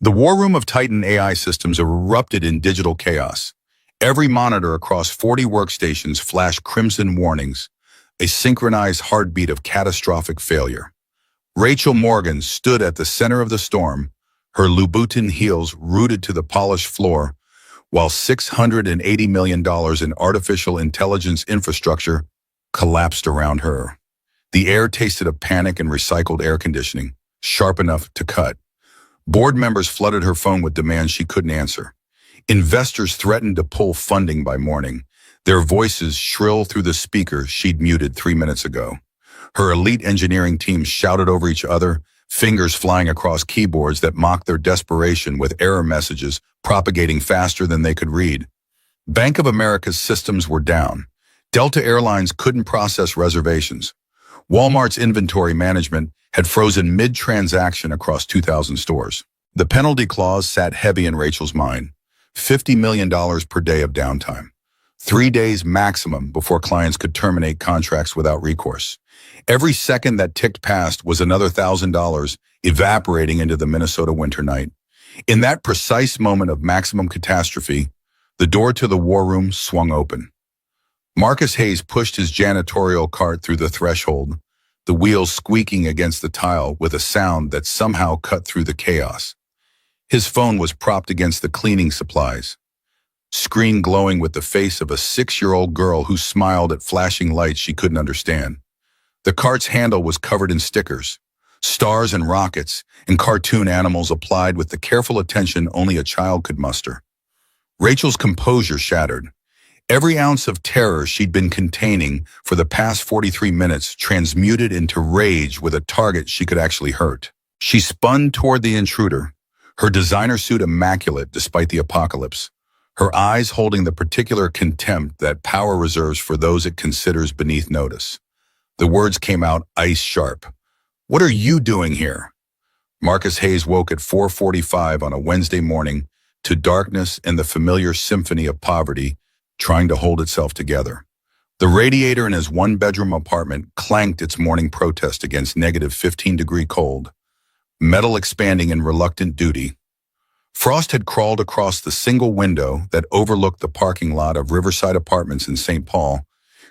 The war room of Titan AI systems erupted in digital chaos. Every monitor across 40 workstations flashed crimson warnings, a synchronized heartbeat of catastrophic failure. Rachel Morgan stood at the center of the storm, her Louboutin heels rooted to the polished floor, while $680 million in artificial intelligence infrastructure collapsed around her. The air tasted of panic and recycled air conditioning, sharp enough to cut. Board members flooded her phone with demands she couldn't answer. Investors threatened to pull funding by morning, their voices shrill through the speaker she'd muted 3 minutes ago. Her elite engineering team shouted over each other, fingers flying across keyboards that mocked their desperation with error messages propagating faster than they could read. Bank of America's systems were down. Delta Airlines couldn't process reservations. Walmart's inventory management had frozen mid-transaction across 2,000 stores. The penalty clause sat heavy in Rachel's mind. $50 million per day of downtime. 3 days maximum before clients could terminate contracts without recourse. Every second that ticked past was another $1,000 evaporating into the Minnesota winter night. In that precise moment of maximum catastrophe, the door to the war room swung open. Marcus Hayes pushed his janitorial cart through the threshold, the wheels squeaking against the tile with a sound that somehow cut through the chaos. His phone was propped against the cleaning supplies, screen glowing with the face of a 6-year-old girl who smiled at flashing lights she couldn't understand. The cart's handle was covered in stickers, stars and rockets, and cartoon animals applied with the careful attention only a child could muster. Rachel's composure shattered. Every ounce of terror she'd been containing for the past 43 minutes transmuted into rage with a target she could actually hurt. She spun toward the intruder, her designer suit immaculate despite the apocalypse, her eyes holding the particular contempt that power reserves for those it considers beneath notice. The words came out ice sharp. "What are you doing here?" Marcus Hayes woke at 4:45 on a Wednesday morning to darkness and the familiar symphony of poverty trying to hold itself together. The radiator in his one-bedroom apartment clanked its morning protest against negative 15-degree cold, metal expanding in reluctant duty. Frost had crawled across the single window that overlooked the parking lot of Riverside Apartments in St. Paul,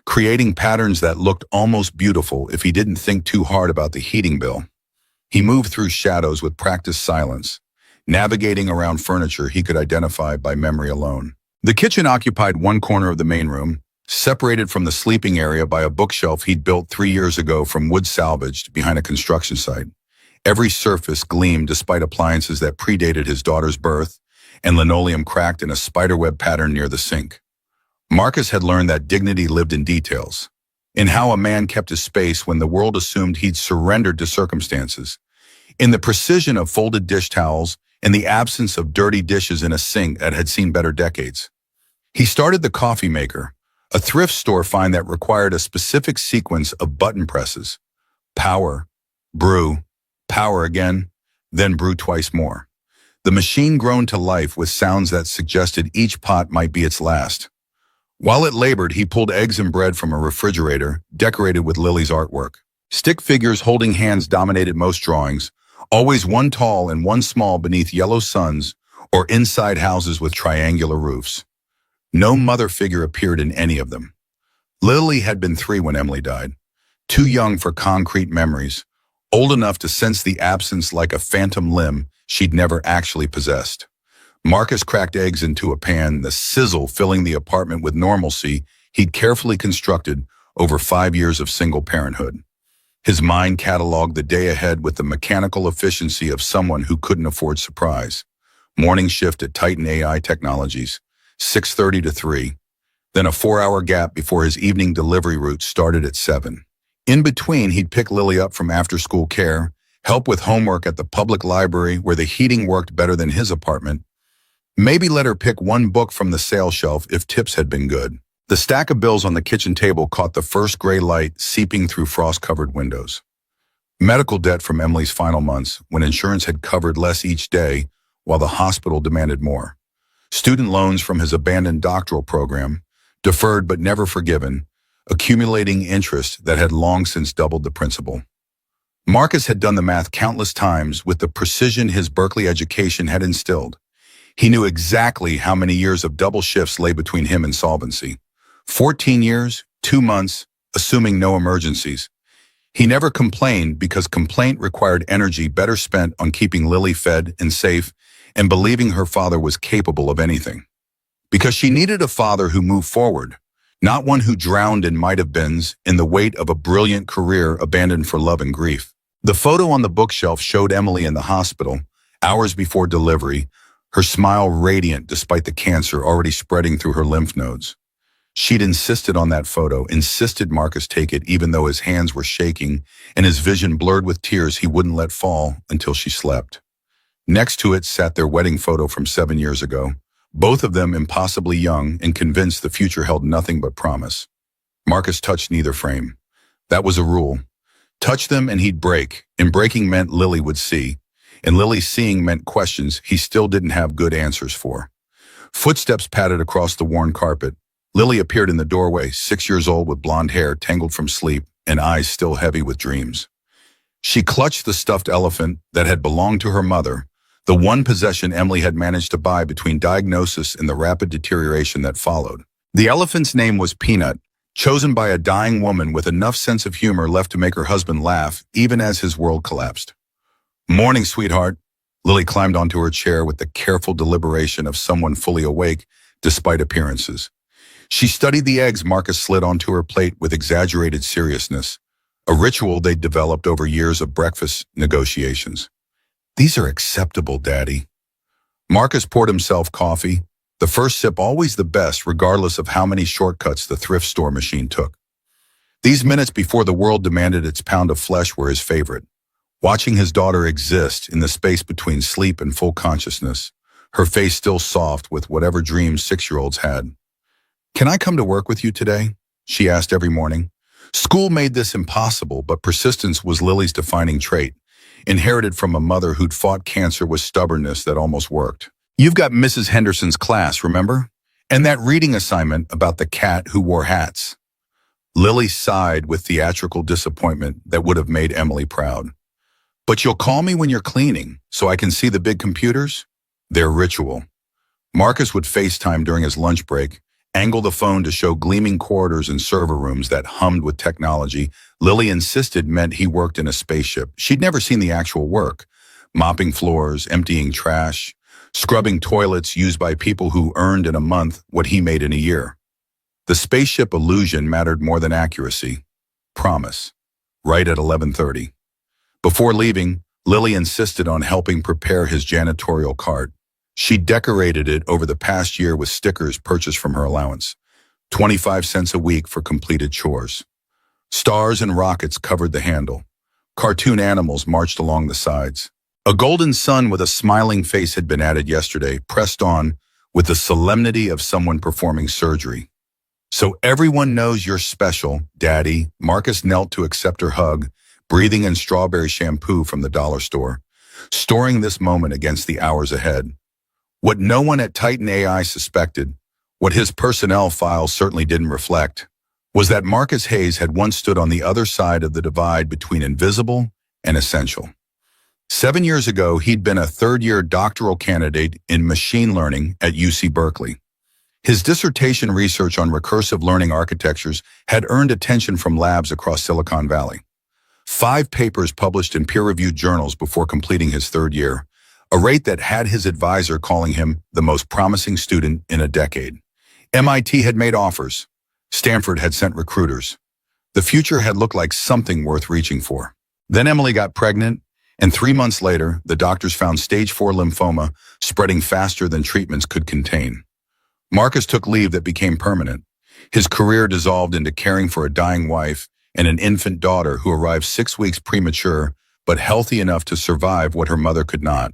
creating patterns that looked almost beautiful if he didn't think too hard about the heating bill. He moved through shadows with practiced silence, navigating around furniture he could identify by memory alone. The kitchen occupied one corner of the main room, separated from the sleeping area by a bookshelf he'd built 3 years ago from wood salvaged behind a construction site. Every surface gleamed despite appliances that predated his daughter's birth, and linoleum cracked in a spiderweb pattern near the sink. Marcus had learned that dignity lived in details, in how a man kept his space when the world assumed he'd surrendered to circumstances, in the precision of folded dish towels and the absence of dirty dishes in a sink that had seen better decades. He started the coffee maker, a thrift store find that required a specific sequence of button presses. Power, brew, power again, then brew twice more. The machine groaned to life with sounds that suggested each pot might be its last. While it labored, he pulled eggs and bread from a refrigerator decorated with Lily's artwork. Stick figures holding hands dominated most drawings, always one tall and one small beneath yellow suns or inside houses with triangular roofs. No mother figure appeared in any of them. Lily had been 3 when Emily died, too young for concrete memories, old enough to sense the absence like a phantom limb she'd never actually possessed. Marcus cracked eggs into a pan, the sizzle filling the apartment with normalcy he'd carefully constructed over 5 years of single parenthood. His mind cataloged the day ahead with the mechanical efficiency of someone who couldn't afford surprise. Morning shift at Titan AI Technologies, 6:30 to 3. Then a 4-hour gap before his evening delivery route started at 7. In between, he'd pick Lily up from after-school care, help with homework at the public library where the heating worked better than his apartment, maybe let her pick one book from the sale shelf if tips had been good. The stack of bills on the kitchen table caught the first gray light seeping through frost-covered windows. Medical debt from Emily's final months, when insurance had covered less each day while the hospital demanded more. Student loans from his abandoned doctoral program, deferred but never forgiven, accumulating interest that had long since doubled the principal. Marcus had done the math countless times with the precision his Berkeley education had instilled. He knew exactly how many years of double shifts lay between him and solvency. 14 years, 2 months, assuming no emergencies. He never complained because complaint required energy better spent on keeping Lily fed and safe and believing her father was capable of anything. Because she needed a father who moved forward, not one who drowned in might-have-beens in the weight of a brilliant career abandoned for love and grief. The photo on the bookshelf showed Emily in the hospital, hours before delivery, her smile radiant despite the cancer already spreading through her lymph nodes. She'd insisted on that photo, insisted Marcus take it even though his hands were shaking and his vision blurred with tears he wouldn't let fall until she slept. Next to it sat their wedding photo from 7 years ago, both of them impossibly young and convinced the future held nothing but promise. Marcus touched neither frame. That was a rule. Touch them and he'd break, and breaking meant Lily would see, and Lily seeing meant questions he still didn't have good answers for. Footsteps padded across the worn carpet. Lily appeared in the doorway, 6 years old with blonde hair tangled from sleep and eyes still heavy with dreams. She clutched the stuffed elephant that had belonged to her mother, the one possession Emily had managed to buy between diagnosis and the rapid deterioration that followed. The elephant's name was Peanut, chosen by a dying woman with enough sense of humor left to make her husband laugh even as his world collapsed. "Morning, sweetheart." Lily climbed onto her chair with the careful deliberation of someone fully awake despite appearances. She studied the eggs Marcus slid onto her plate with exaggerated seriousness, a ritual they'd developed over years of breakfast negotiations. "These are acceptable, Daddy." Marcus poured himself coffee, the first sip always the best regardless of how many shortcuts the thrift store machine took. These minutes before the world demanded its pound of flesh were his favorite. Watching his daughter exist in the space between sleep and full consciousness, her face still soft with whatever dreams 6-year-olds had. "Can I come to work with you today?" she asked every morning. School made this impossible, but persistence was Lily's defining trait, inherited from a mother who'd fought cancer with stubbornness that almost worked. "You've got Mrs. Henderson's class, remember? And that reading assignment about the cat who wore hats." Lily sighed with theatrical disappointment that would have made Emily proud. "But you'll call me when you're cleaning, so I can see the big computers?" Their ritual. Marcus would FaceTime during his lunch break, angle the phone to show gleaming corridors and server rooms that hummed with technology Lily insisted meant he worked in a spaceship. She'd never seen the actual work. Mopping floors, emptying trash, scrubbing toilets used by people who earned in a month what he made in a year. The spaceship illusion mattered more than accuracy. Promise. Right at 11:30. Before leaving, Lily insisted on helping prepare his janitorial cart. She decorated it over the past year with stickers purchased from her allowance. 25 cents a week for completed chores. Stars and rockets covered the handle. Cartoon animals marched along the sides. A golden sun with a smiling face had been added yesterday, pressed on with the solemnity of someone performing surgery. "So everyone knows you're special, Daddy." Marcus knelt to accept her hug, breathing in strawberry shampoo from the dollar store, storing this moment against the hours ahead. What no one at Titan AI suspected, what his personnel files certainly didn't reflect, was that Marcus Hayes had once stood on the other side of the divide between invisible and essential. 7 years ago, he'd been a third-year doctoral candidate in machine learning at UC Berkeley. His dissertation research on recursive learning architectures had earned attention from labs across Silicon Valley. 5 papers published in peer-reviewed journals before completing his third year, a rate that had his advisor calling him the most promising student in a decade. MIT had made offers. Stanford had sent recruiters. The future had looked like something worth reaching for. Then Emily got pregnant, and 3 months later, the doctors found stage 4 lymphoma spreading faster than treatments could contain. Marcus took leave that became permanent. His career dissolved into caring for a dying wife and an infant daughter who arrived 6 weeks premature, but healthy enough to survive what her mother could not.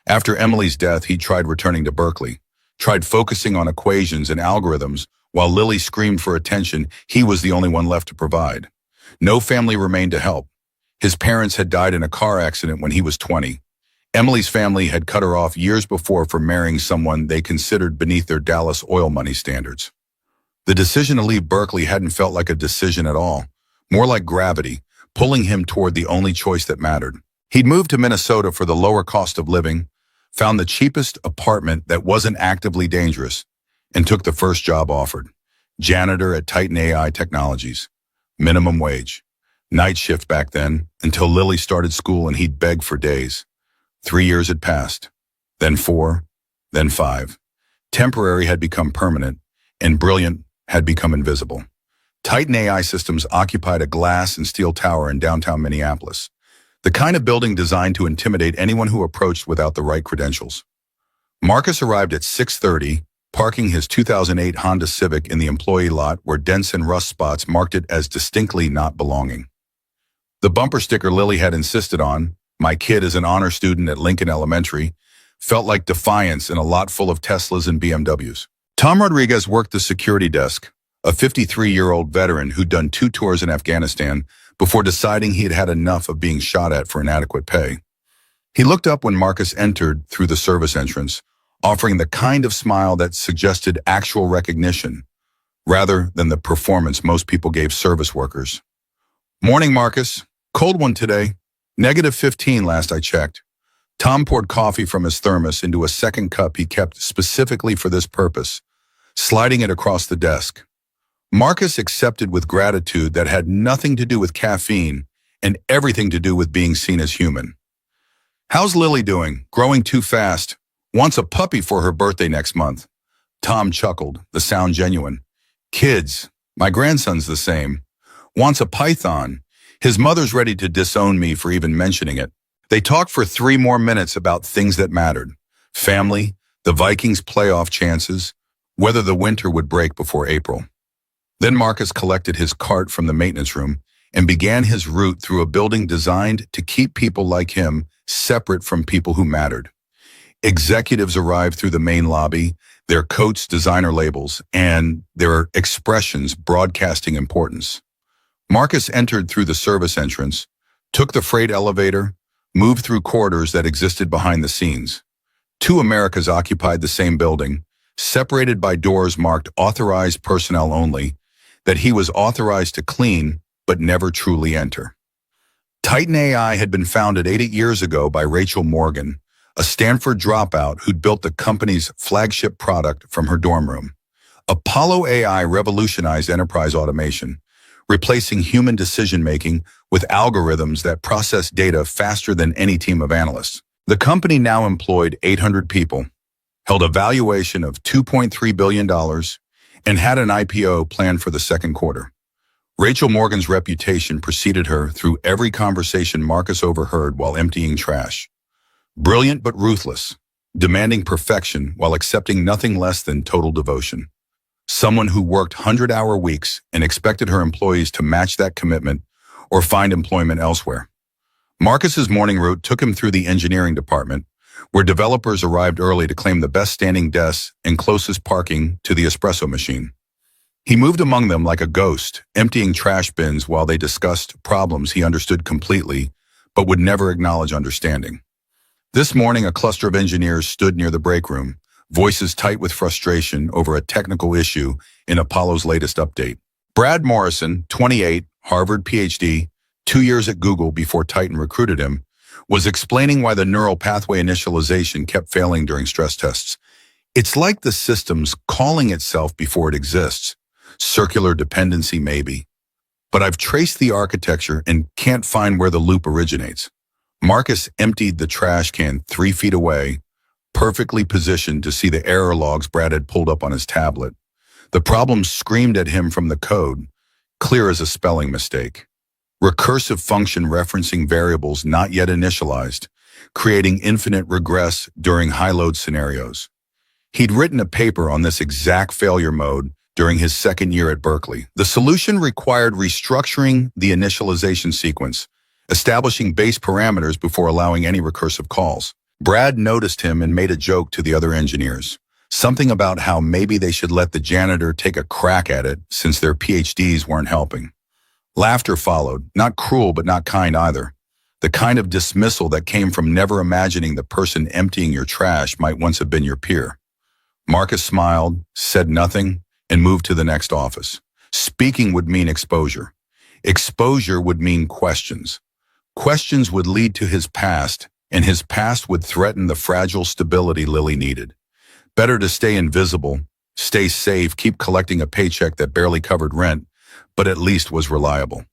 After Emily's death, he tried returning to Berkeley, tried focusing on equations and algorithms. While Lily screamed for attention, he was the only one left to provide. No family remained to help. His parents had died in a car accident when he was 20. Emily's family had cut her off years before for marrying someone they considered beneath their Dallas oil money standards. The decision to leave Berkeley hadn't felt like a decision at all, more like gravity, pulling him toward the only choice that mattered. He'd moved to Minnesota for the lower cost of living, found the cheapest apartment that wasn't actively dangerous, and took the first job offered. Janitor at Titan AI Technologies. Minimum wage. Night shift back then, until Lily started school and he'd beg for days. 3 years had passed. Then 4, then 5. Temporary had become permanent, and brilliant had become invisible. Titan AI Systems occupied a glass and steel tower in downtown Minneapolis, the kind of building designed to intimidate anyone who approached without the right credentials. Marcus arrived at 6:30, parking his 2008 Honda Civic in the employee lot where dents and rust spots marked it as distinctly not belonging. The bumper sticker Lily had insisted on, "My kid is an honor student at Lincoln Elementary," felt like defiance in a lot full of Teslas and BMWs. Tom Rodriguez worked the security desk, a 53-year-old veteran who'd done 2 tours in Afghanistan before deciding he had had enough of being shot at for inadequate pay. He looked up when Marcus entered through the service entrance, offering the kind of smile that suggested actual recognition, rather than the performance most people gave service workers. "Morning, Marcus. Cold one today. -15 last I checked." Tom poured coffee from his thermos into a second cup he kept specifically for this purpose, sliding it across the desk. Marcus accepted with gratitude that had nothing to do with caffeine and everything to do with being seen as human. "How's Lily doing? Growing too fast. Wants a puppy for her birthday next month." Tom chuckled, the sound genuine. "Kids. My grandson's the same. Wants a python. His mother's ready to disown me for even mentioning it." They talked for 3 more minutes about things that mattered. Family, the Vikings' playoff chances, whether the winter would break before April. Then Marcus collected his cart from the maintenance room and began his route through a building designed to keep people like him separate from people who mattered. Executives arrived through the main lobby, their coats designer labels, and their expressions broadcasting importance. Marcus entered through the service entrance, took the freight elevator, moved through corridors that existed behind the scenes. 2 Americas occupied the same building, separated by doors marked authorized personnel only, that he was authorized to clean but never truly enter. Titan AI had been founded 8 years ago by Rachel Morgan, a Stanford dropout who'd built the company's flagship product from her dorm room. Apollo AI revolutionized enterprise automation, replacing human decision-making with algorithms that process data faster than any team of analysts. The company now employed 800 people, held a valuation of $2.3 billion, and had an IPO planned for the second quarter. Rachel Morgan's reputation preceded her through every conversation Marcus overheard while emptying trash. Brilliant but ruthless, demanding perfection while accepting nothing less than total devotion. Someone who worked 100-hour weeks and expected her employees to match that commitment or find employment elsewhere. Marcus's morning route took him through the engineering department, where developers arrived early to claim the best standing desks and closest parking to the espresso machine. He moved among them like a ghost, emptying trash bins while they discussed problems he understood completely, but would never acknowledge understanding. This morning, a cluster of engineers stood near the break room, voices tight with frustration over a technical issue in Apollo's latest update. Brad Morrison, 28, Harvard PhD, 2 years at Google before Titan recruited him, was explaining why the neural pathway initialization kept failing during stress tests. "It's like the system's calling itself before it exists. Circular dependency maybe. But I've traced the architecture and can't find where the loop originates." Marcus emptied the trash can 3 feet away, perfectly positioned to see the error logs Brad had pulled up on his tablet. The problem screamed at him from the code, clear as a spelling mistake. Recursive function referencing variables not yet initialized, creating infinite regress during high-load scenarios. He'd written a paper on this exact failure mode during his second year at Berkeley. The solution required restructuring the initialization sequence, establishing base parameters before allowing any recursive calls. Brad noticed him and made a joke to the other engineers. Something about how maybe they should let the janitor take a crack at it since their PhDs weren't helping. Laughter followed, not cruel but not kind either. The kind of dismissal that came from never imagining the person emptying your trash might once have been your peer. Marcus smiled, said nothing, and moved to the next office. Speaking would mean exposure. Exposure would mean questions. Questions would lead to his past, and his past would threaten the fragile stability Lily needed. Better to stay invisible, stay safe, keep collecting a paycheck that barely covered rent, but at least was reliable.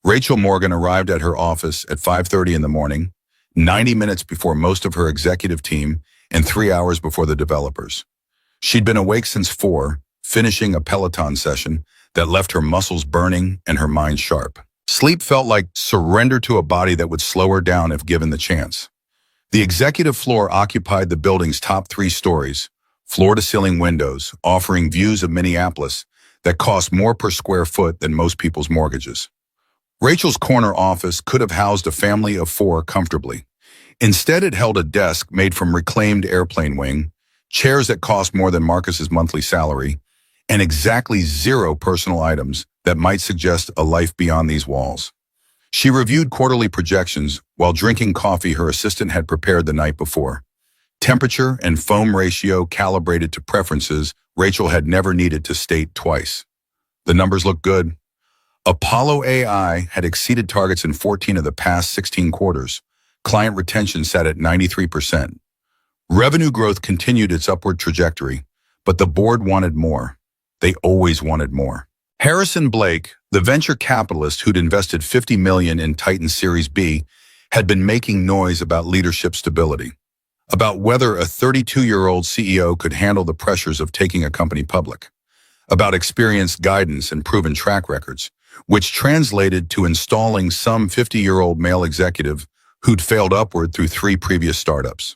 Rachel Morgan arrived at her office at 5:30 in the morning, 90 minutes before most of her executive team and 3 hours before the developers. She'd been awake since 4, finishing a Peloton session that left her muscles burning and her mind sharp. Sleep felt like surrender to a body that would slow her down if given the chance. The executive floor occupied the building's top 3 stories, floor-to-ceiling windows, offering views of Minneapolis that cost more per square foot than most people's mortgages. Rachel's corner office could have housed a family of 4 comfortably. Instead, it held a desk made from reclaimed airplane wing, chairs that cost more than Marcus's monthly salary, and exactly 0 personal items that might suggest a life beyond these walls. She reviewed quarterly projections while drinking coffee her assistant had prepared the night before. Temperature and foam ratio calibrated to preferences Rachel had never needed to state twice. The numbers looked good. Apollo AI had exceeded targets in 14 of the past 16 quarters. Client retention sat at 93%. Revenue growth continued its upward trajectory, but the board wanted more. They always wanted more. Harrison Blake, the venture capitalist who'd invested $50 million in Titan Series B, had been making noise about leadership stability, about whether a 32-year-old CEO could handle the pressures of taking a company public, about experienced guidance and proven track records, which translated to installing some 50-year-old male executive who'd failed upward through 3 previous startups.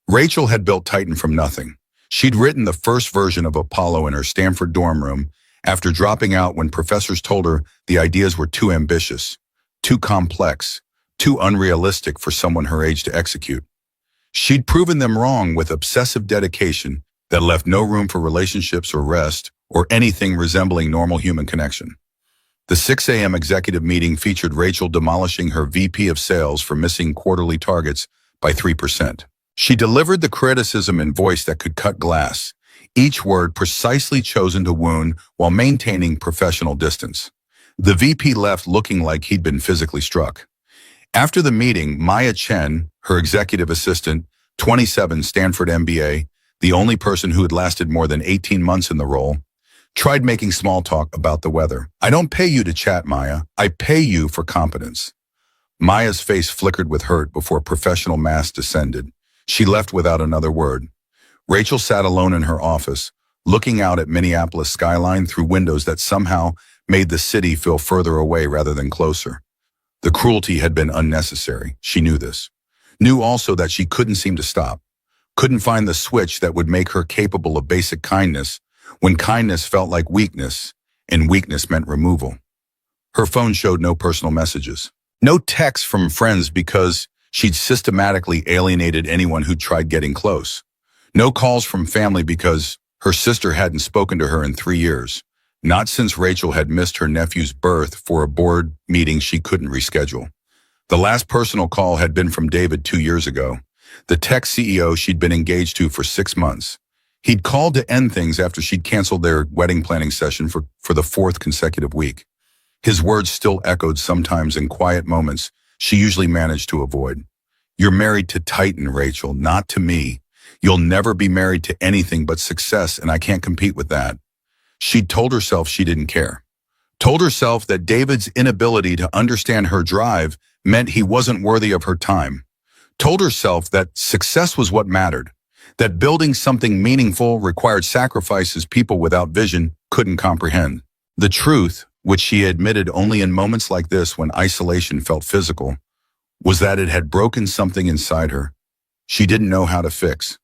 Rachel had built Titan from nothing. She'd written the first version of Apollo in her Stanford dorm room after dropping out when professors told her the ideas were too ambitious, too complex, too unrealistic for someone her age to execute. She'd proven them wrong with obsessive dedication that left no room for relationships or rest or anything resembling normal human connection. The 6 a.m. executive meeting featured Rachel demolishing her VP of sales for missing quarterly targets by 3%. She delivered the criticism in voice that could cut glass, each word precisely chosen to wound while maintaining professional distance. The VP left looking like he'd been physically struck. After the meeting, Maya Chen, her executive assistant, 27, Stanford MBA, the only person who had lasted more than 18 months in the role, tried making small talk about the weather. "I don't pay you to chat, Maya. I pay you for competence." Maya's face flickered with hurt before professional mask descended. She left without another word. Rachel sat alone in her office, looking out at Minneapolis skyline through windows that somehow made the city feel further away rather than closer. The cruelty had been unnecessary. She knew this. Knew also that she couldn't seem to stop. Couldn't find the switch that would make her capable of basic kindness when kindness felt like weakness, and weakness meant removal. Her phone showed no personal messages. No texts from friends because she'd systematically alienated anyone who tried getting close. No calls from family because her sister hadn't spoken to her in 3 years, not since Rachel had missed her nephew's birth for a board meeting she couldn't reschedule. The last personal call had been from David 2 years ago, the tech CEO she'd been engaged to for 6 months. He'd called to end things after she'd canceled their wedding planning session for the 4th consecutive week. His words still echoed sometimes in quiet moments she usually managed to avoid. "You're married to Titan, Rachel, not to me. You'll never be married to anything but success, and I can't compete with that." She'd told herself she didn't care. Told herself that David's inability to understand her drive meant he wasn't worthy of her time. Told herself that success was what mattered, that building something meaningful required sacrifices people without vision couldn't comprehend. The truth, which she admitted only in moments like this when isolation felt physical, was that it had broken something inside her she didn't know how to fix,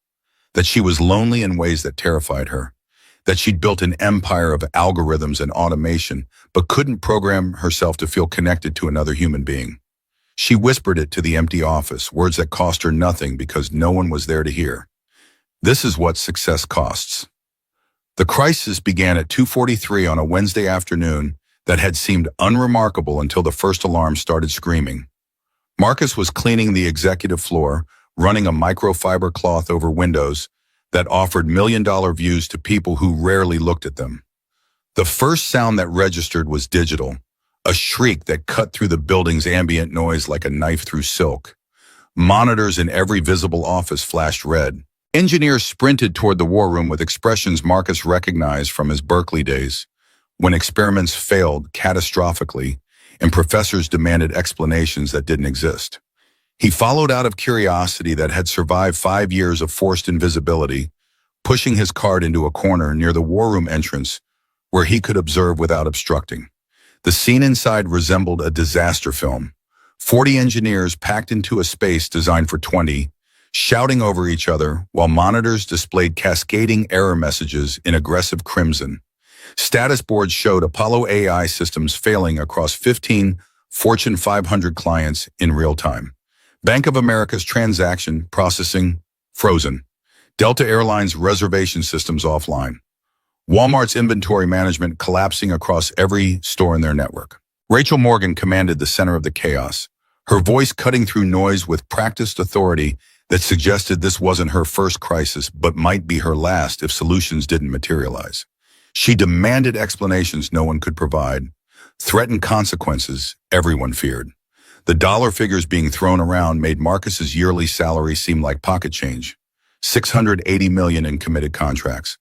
that she was lonely in ways that terrified her, that she'd built an empire of algorithms and automation but couldn't program herself to feel connected to another human being. She whispered it to the empty office, words that cost her nothing because no one was there to hear. This is what success costs. The crisis began at 2:43 on a Wednesday afternoon that had seemed unremarkable until the first alarm started screaming. Marcus was cleaning the executive floor, running a microfiber cloth over windows that offered million-dollar views to people who rarely looked at them. The first sound that registered was digital, a shriek that cut through the building's ambient noise like a knife through silk. Monitors in every visible office flashed red. Engineers sprinted toward the war room with expressions Marcus recognized from his Berkeley days, when experiments failed catastrophically and professors demanded explanations that didn't exist. He followed out of curiosity that had survived 5 years of forced invisibility, pushing his cart into a corner near the war room entrance where he could observe without obstructing. The scene inside resembled a disaster film. 40 engineers packed into a space designed for 20, shouting over each other while monitors displayed cascading error messages in aggressive crimson. Status boards showed Apollo AI systems failing across 15 Fortune 500 clients in real time. Bank of America's transaction processing frozen. Delta Airlines reservation systems offline. Walmart's inventory management collapsing across every store in their network. Rachel Morgan commanded the center of the chaos, her voice cutting through noise with practiced authority that suggested this wasn't her first crisis but might be her last if solutions didn't materialize. She demanded explanations no one could provide, threatened consequences everyone feared. The dollar figures being thrown around made Marcus's yearly salary seem like pocket change. $680 million in committed contracts,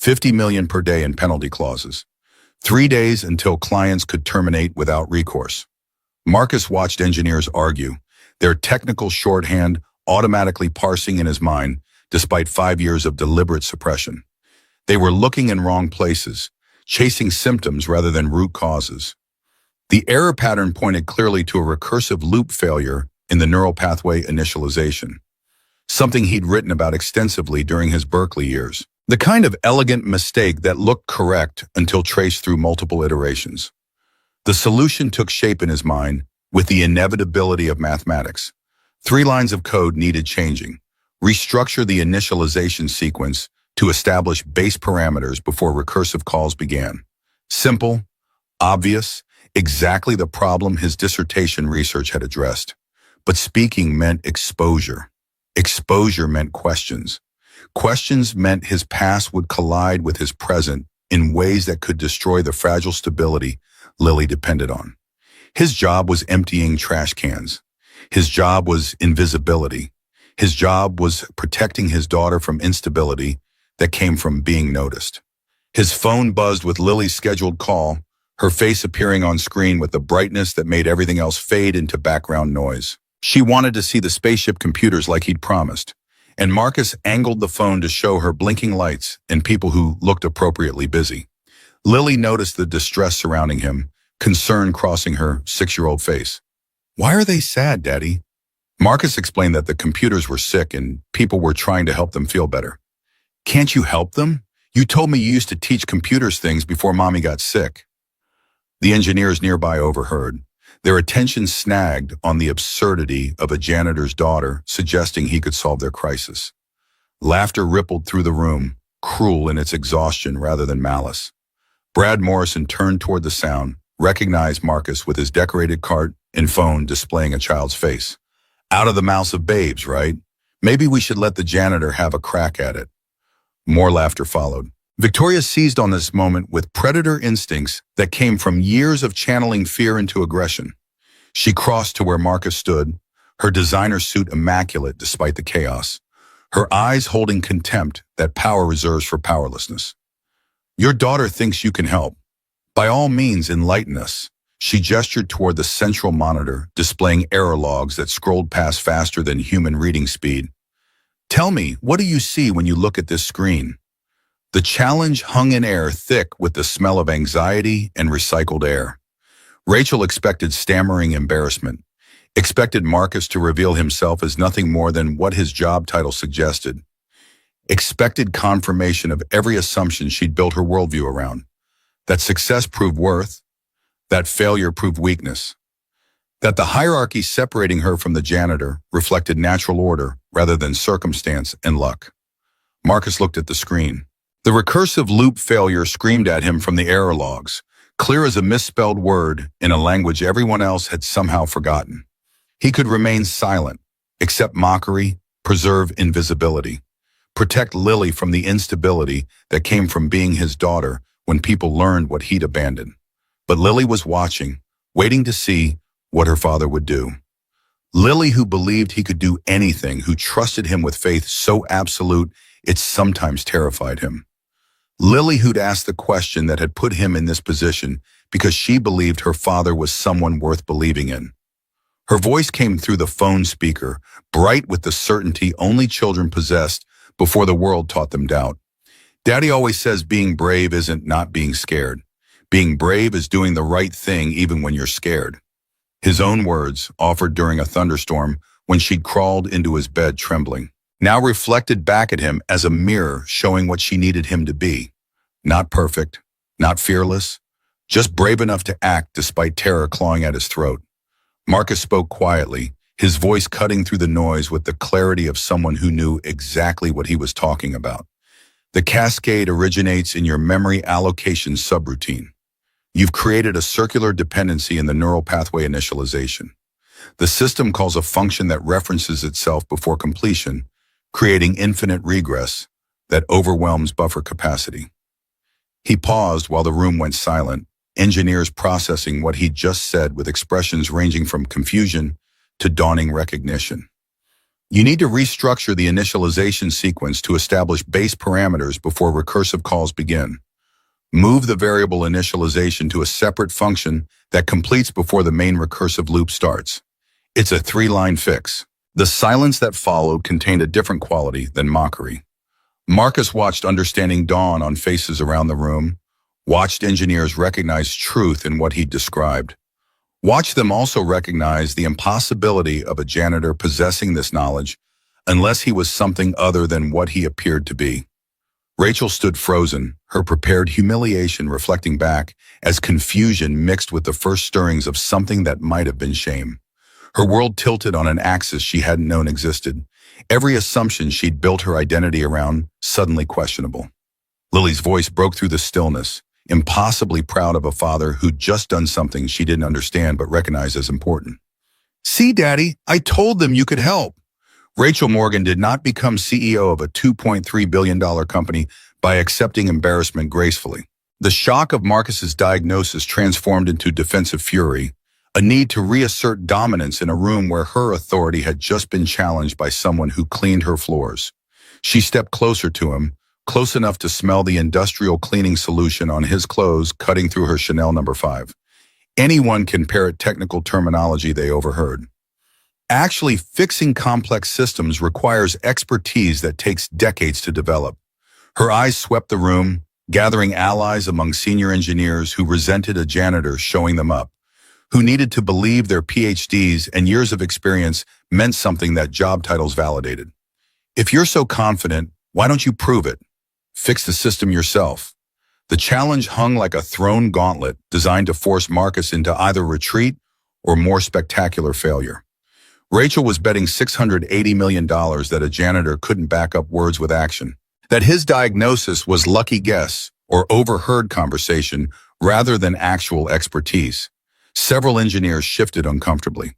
$50 million per day in penalty clauses, 3 days until clients could terminate without recourse. Marcus watched engineers argue, their technical shorthand automatically parsing in his mind despite 5 years of deliberate suppression. They were looking in wrong places, chasing symptoms rather than root causes. The error pattern pointed clearly to a recursive loop failure in the neural pathway initialization, something he'd written about extensively during his Berkeley years. The kind of elegant mistake that looked correct until traced through multiple iterations. The solution took shape in his mind with the inevitability of mathematics. 3 lines of code needed changing. Restructure the initialization sequence to establish base parameters before recursive calls began. Simple, obvious, exactly the problem his dissertation research had addressed. But speaking meant exposure. Exposure meant questions. Questions meant his past would collide with his present in ways that could destroy the fragile stability Lily depended on. His job was emptying trash cans. His job was invisibility. His job was protecting his daughter from instability that came from being noticed. His phone buzzed with Lily's scheduled call, her face appearing on screen with the brightness that made everything else fade into background noise. She wanted to see the spaceship computers like he'd promised, and Marcus angled the phone to show her blinking lights and people who looked appropriately busy. Lily noticed the distress surrounding him, concern crossing her 6-year-old face. "Why are they sad, Daddy?" Marcus explained that the computers were sick and people were trying to help them feel better. "Can't you help them? You told me you used to teach computers things before Mommy got sick." The engineers nearby overheard, their attention snagged on the absurdity of a janitor's daughter suggesting he could solve their crisis. Laughter rippled through the room, cruel in its exhaustion rather than malice. Brad Morrison turned toward the sound, recognized Marcus with his decorated cart and phone displaying a child's face. "Out of the mouths of babes, right? Maybe we should let the janitor have a crack at it." More laughter followed. Victoria seized on this moment with predator instincts that came from years of channeling fear into aggression. She crossed to where Marcus stood, her designer suit immaculate despite the chaos, her eyes holding contempt that power reserves for powerlessness. "Your daughter thinks you can help. By all means, enlighten us." She gestured toward the central monitor, displaying error logs that scrolled past faster than human reading speed. "Tell me, what do you see when you look at this screen?" The challenge hung in air thick with the smell of anxiety and recycled air. Rachel expected stammering embarrassment, expected Marcus to reveal himself as nothing more than what his job title suggested, expected confirmation of every assumption she'd built her worldview around, that success proved worth, that failure proved weakness, that the hierarchy separating her from the janitor reflected natural order rather than circumstance and luck. Marcus looked at the screen. The recursive loop failure screamed at him from the error logs, clear as a misspelled word in a language everyone else had somehow forgotten. He could remain silent, accept mockery, preserve invisibility, protect Lily from the instability that came from being his daughter when people learned what he'd abandoned. But Lily was watching, waiting to see what her father would do. Lily, who believed he could do anything, who trusted him with faith so absolute it sometimes terrified him. Lily, who'd asked the question that had put him in this position because she believed her father was someone worth believing in. Her voice came through the phone speaker, bright with the certainty only children possessed before the world taught them doubt. Daddy always says being brave isn't not being scared. Being brave is doing the right thing even when you're scared. His own words, offered during a thunderstorm when she'd crawled into his bed trembling, now reflected back at him as a mirror showing what she needed him to be. Not perfect, not fearless, just brave enough to act despite terror clawing at his throat. Marcus spoke quietly, his voice cutting through the noise with the clarity of someone who knew exactly what he was talking about. The cascade originates in your memory allocation subroutine. You've created a circular dependency in the neural pathway initialization. The system calls a function that references itself before completion, creating infinite regress that overwhelms buffer capacity. He paused while the room went silent, engineers processing what he'd just said with expressions ranging from confusion to dawning recognition. You need to restructure the initialization sequence to establish base parameters before recursive calls begin. Move the variable initialization to a separate function that completes before the main recursive loop starts. It's a 3-line fix. The silence that followed contained a different quality than mockery. Marcus watched understanding dawn on faces around the room, watched engineers recognize truth in what he'd described. Watched them also recognize the impossibility of a janitor possessing this knowledge unless he was something other than what he appeared to be. Rachel stood frozen, her prepared humiliation reflecting back as confusion mixed with the first stirrings of something that might have been shame. Her world tilted on an axis she hadn't known existed, every assumption she'd built her identity around suddenly questionable. Lily's voice broke through the stillness, impossibly proud of a father who'd just done something she didn't understand but recognized as important. "See, Daddy, I told them you could help." Rachel Morgan did not become CEO of a $2.3 billion company by accepting embarrassment gracefully. The shock of Marcus's diagnosis transformed into defensive fury, a need to reassert dominance in a room where her authority had just been challenged by someone who cleaned her floors. She stepped closer to him, close enough to smell the industrial cleaning solution on his clothes cutting through her Chanel No. 5. Anyone can parrot technical terminology they overheard. Actually, fixing complex systems requires expertise that takes decades to develop. Her eyes swept the room, gathering allies among senior engineers who resented a janitor showing them up, who needed to believe their PhDs and years of experience meant something that job titles validated. If you're so confident, why don't you prove it? Fix the system yourself. The challenge hung like a thrown gauntlet designed to force Marcus into either retreat or more spectacular failure. Rachel was betting $680 million that a janitor couldn't back up words with action, that his diagnosis was lucky guess or overheard conversation rather than actual expertise. Several engineers shifted uncomfortably.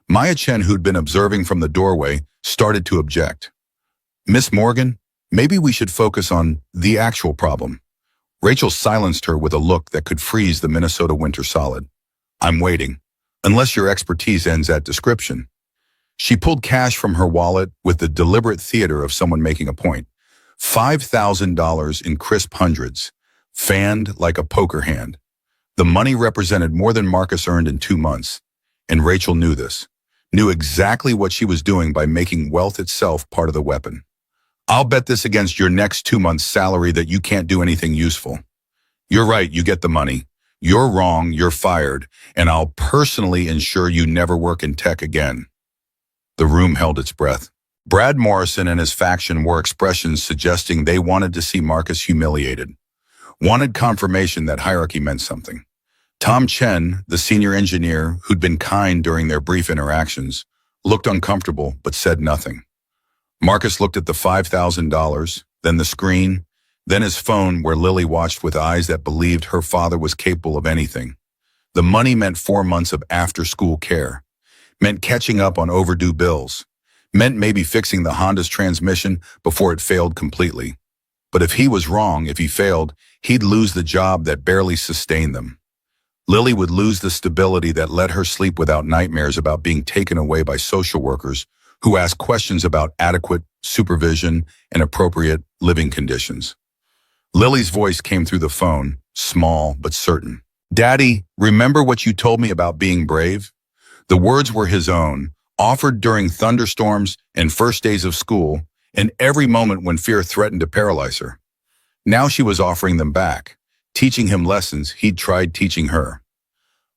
Maya Chen, who'd been observing from the doorway, started to object. "Miss Morgan, maybe we should focus on the actual problem." Rachel silenced her with a look that could freeze the Minnesota winter solid. "I'm waiting, unless your expertise ends at description." She pulled cash from her wallet with the deliberate theater of someone making a point. $5,000 in crisp hundreds, fanned like a poker hand. The money represented more than Marcus earned in 2 months, and Rachel knew this, knew exactly what she was doing by making wealth itself part of the weapon. "I'll bet this against your next 2 months' salary that you can't do anything useful." "You're right, you get the money. You're wrong, you're fired, and I'll personally ensure you never work in tech again." The room held its breath. Brad Morrison and his faction wore expressions suggesting they wanted to see Marcus humiliated, wanted confirmation that hierarchy meant something. Tom Chen, the senior engineer who'd been kind during their brief interactions, looked uncomfortable but said nothing. Marcus looked at the $5,000, then the screen, then his phone where Lily watched with eyes that believed her father was capable of anything. The money meant 4 months of after-school care, meant catching up on overdue bills, meant maybe fixing the Honda's transmission before it failed completely. But if he was wrong, if he failed, he'd lose the job that barely sustained them. Lily would lose the stability that let her sleep without nightmares about being taken away by social workers who asked questions about adequate supervision and appropriate living conditions. Lily's voice came through the phone, small but certain. "Daddy, remember what you told me about being brave?" The words were his own, offered during thunderstorms and first days of school, and every moment when fear threatened to paralyze her. Now she was offering them back, teaching him lessons he'd tried teaching her.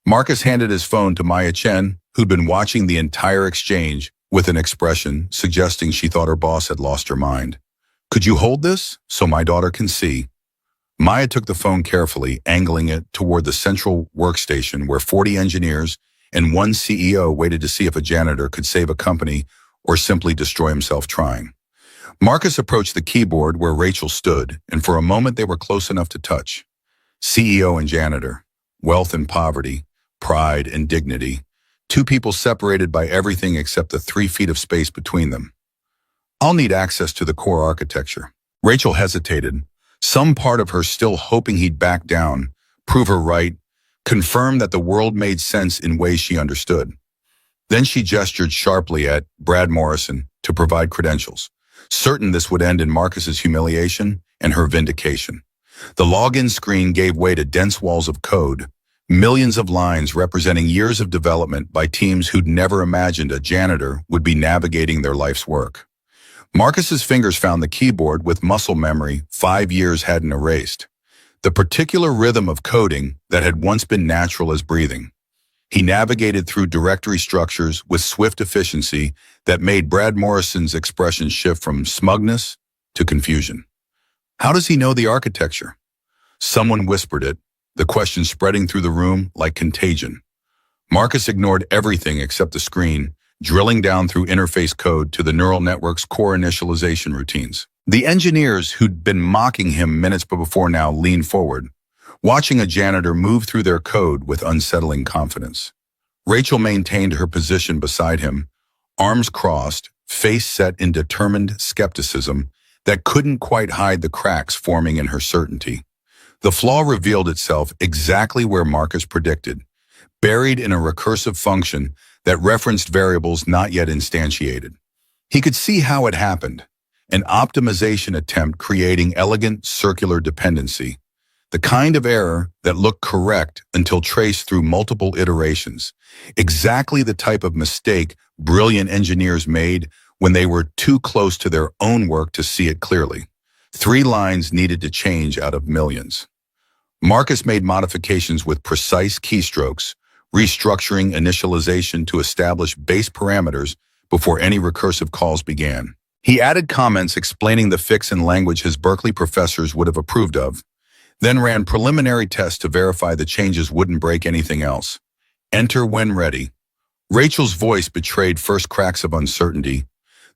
Marcus handed his phone to Maya Chen, who'd been watching the entire exchange with an expression suggesting she thought her boss had lost her mind. "Could you hold this so my daughter can see?" Maya took the phone carefully, angling it toward the central workstation where 40 engineers and one CEO waited to see if a janitor could save a company or simply destroy himself trying. Marcus approached the keyboard where Rachel stood, and for a moment they were close enough to touch. CEO and janitor, wealth and poverty, pride and dignity, two people separated by everything except the 3 feet of space between them. "I'll need access to the core architecture." Rachel hesitated, some part of her still hoping he'd back down, prove her right, confirm that the world made sense in ways she understood. Then she gestured sharply at Brad Morrison to provide credentials, certain this would end in Marcus's humiliation and her vindication. The login screen gave way to dense walls of code, millions of lines representing years of development by teams who'd never imagined a janitor would be navigating their life's work. Marcus's fingers found the keyboard with muscle memory 5 years hadn't erased, the particular rhythm of coding that had once been natural as breathing. He navigated through directory structures with swift efficiency that made Brad Morrison's expression shift from smugness to confusion. How does he know the architecture? Someone whispered it, the question spreading through the room like contagion. Marcus ignored everything except the screen, drilling down through interface code to the neural network's core initialization routines. The engineers who'd been mocking him minutes before now leaned forward, watching a janitor move through their code with unsettling confidence. Rachel maintained her position beside him, arms crossed, face set in determined skepticism that couldn't quite hide the cracks forming in her certainty. The flaw revealed itself exactly where Marcus predicted, buried in a recursive function that referenced variables not yet instantiated. He could see how it happened, an optimization attempt creating elegant circular dependency, the kind of error that looked correct until traced through multiple iterations, exactly the type of mistake brilliant engineers made when they were too close to their own work to see it clearly. 3 lines needed to change out of millions. Marcus made modifications with precise keystrokes, restructuring initialization to establish base parameters before any recursive calls began. He added comments explaining the fix in language his Berkeley professors would have approved of, then ran preliminary tests to verify the changes wouldn't break anything else. Enter when ready. Rachel's voice betrayed first cracks of uncertainty,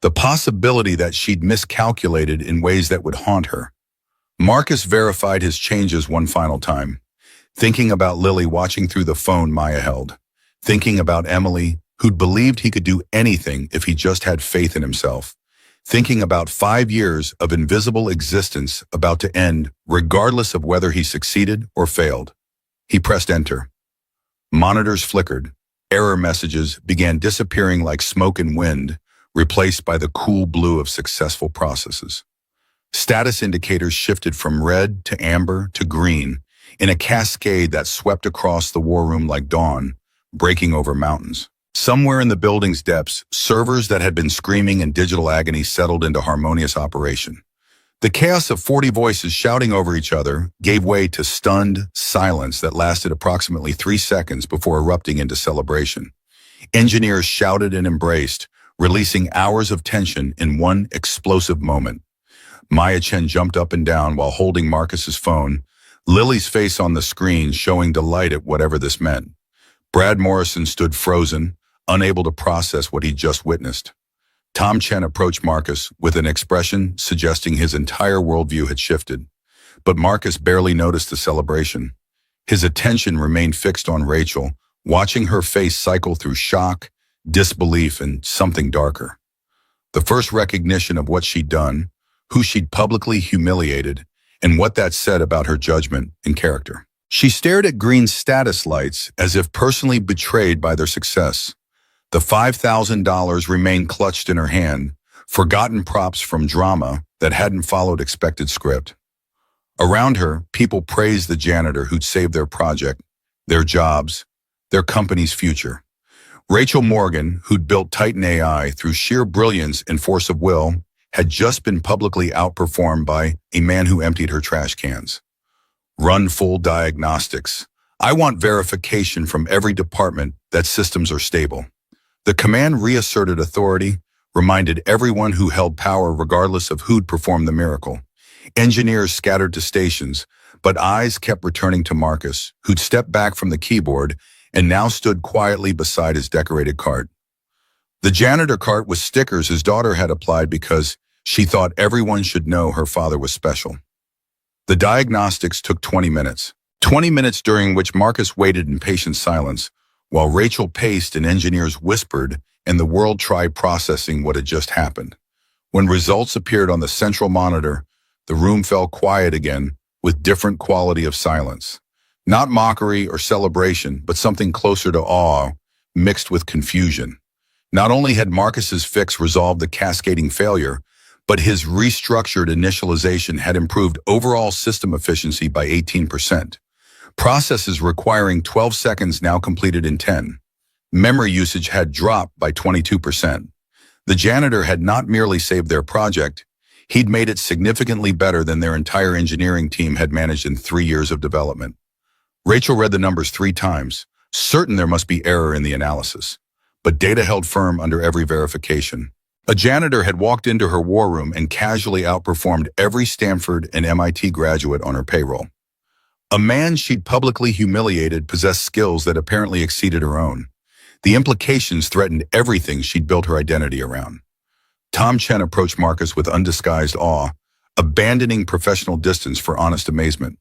the possibility that she'd miscalculated in ways that would haunt her. Marcus verified his changes one final time, thinking about Lily watching through the phone Maya held, thinking about Emily, who'd believed he could do anything if he just had faith in himself, thinking about 5 years of invisible existence about to end regardless of whether he succeeded or failed. He pressed enter. Monitors flickered. Error messages began disappearing like smoke and wind, replaced by the cool blue of successful processes. Status indicators shifted from red to amber to green in a cascade that swept across the war room like dawn, breaking over mountains. Somewhere in the building's depths, servers that had been screaming in digital agony settled into harmonious operation. The chaos of 40 voices shouting over each other gave way to stunned silence that lasted approximately 3 seconds before erupting into celebration. Engineers shouted and embraced, releasing hours of tension in one explosive moment. Maya Chen jumped up and down while holding Marcus's phone, Lily's face on the screen showing delight at whatever this meant. Brad Morrison stood frozen, unable to process what he'd just witnessed. Tom Chen approached Marcus with an expression suggesting his entire worldview had shifted. But Marcus barely noticed the celebration. His attention remained fixed on Rachel, watching her face cycle through shock, disbelief, and something darker. The first recognition of what she'd done, who she'd publicly humiliated, and what that said about her judgment and character. She stared at green status lights as if personally betrayed by their success. The $5,000 remained clutched in her hand, forgotten props from drama that hadn't followed expected script. Around her, people praised the janitor who'd saved their project, their jobs, their company's future. Rachel Morgan, who'd built Titan AI through sheer brilliance and force of will, had just been publicly outperformed by a man who emptied her trash cans. Run full diagnostics. I want verification from every department that systems are stable. The command reasserted authority, reminded everyone who held power regardless of who'd performed the miracle. Engineers scattered to stations, but eyes kept returning to Marcus, who'd stepped back from the keyboard and now stood quietly beside his decorated cart. The janitor cart with stickers his daughter had applied because she thought everyone should know her father was special. The diagnostics took 20 minutes. 20 minutes during which Marcus waited in patient silence, while Rachel paced and engineers whispered and the world tried processing what had just happened. When results appeared on the central monitor, the room fell quiet again with different quality of silence. Not mockery or celebration, but something closer to awe, mixed with confusion. Not only had Marcus's fix resolved the cascading failure, but his restructured initialization had improved overall system efficiency by 18%. Processes requiring 12 seconds now completed in 10. Memory usage had dropped by 22%. The janitor had not merely saved their project, he'd made it significantly better than their entire engineering team had managed in 3 years of development. Rachel read the numbers 3 times, certain there must be error in the analysis. But data held firm under every verification. A janitor had walked into her war room and casually outperformed every Stanford and MIT graduate on her payroll. A man she'd publicly humiliated possessed skills that apparently exceeded her own. The implications threatened everything she'd built her identity around. Tom Chen approached Marcus with undisguised awe, abandoning professional distance for honest amazement.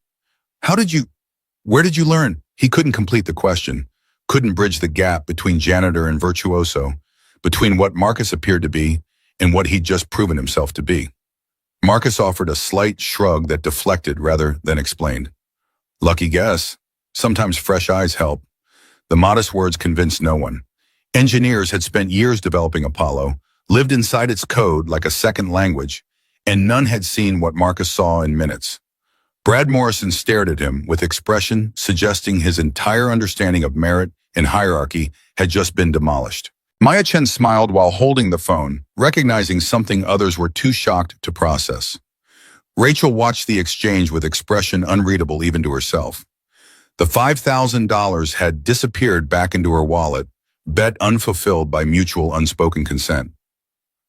Where did you learn? He couldn't complete the question, couldn't bridge the gap between janitor and virtuoso, between what Marcus appeared to be and what he'd just proven himself to be. Marcus offered a slight shrug that deflected rather than explained. Lucky guess. Sometimes fresh eyes help. The modest words convinced no one. Engineers had spent years developing Apollo, lived inside its code like a second language, and none had seen what Marcus saw in minutes. Brad Morrison stared at him with expression suggesting his entire understanding of merit and hierarchy had just been demolished. Maya Chen smiled while holding the phone, recognizing something others were too shocked to process. Rachel watched the exchange with expression unreadable even to herself. The $5,000 had disappeared back into her wallet, bet unfulfilled by mutual unspoken consent.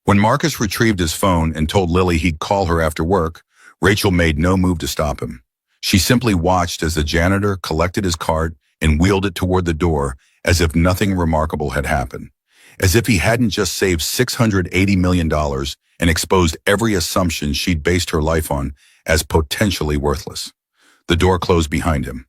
When Marcus retrieved his phone and told Lily he'd call her after work, Rachel made no move to stop him. She simply watched as the janitor collected his cart and wheeled it toward the door as if nothing remarkable had happened. As if he hadn't just saved $680 million and exposed every assumption she'd based her life on as potentially worthless. The door closed behind him.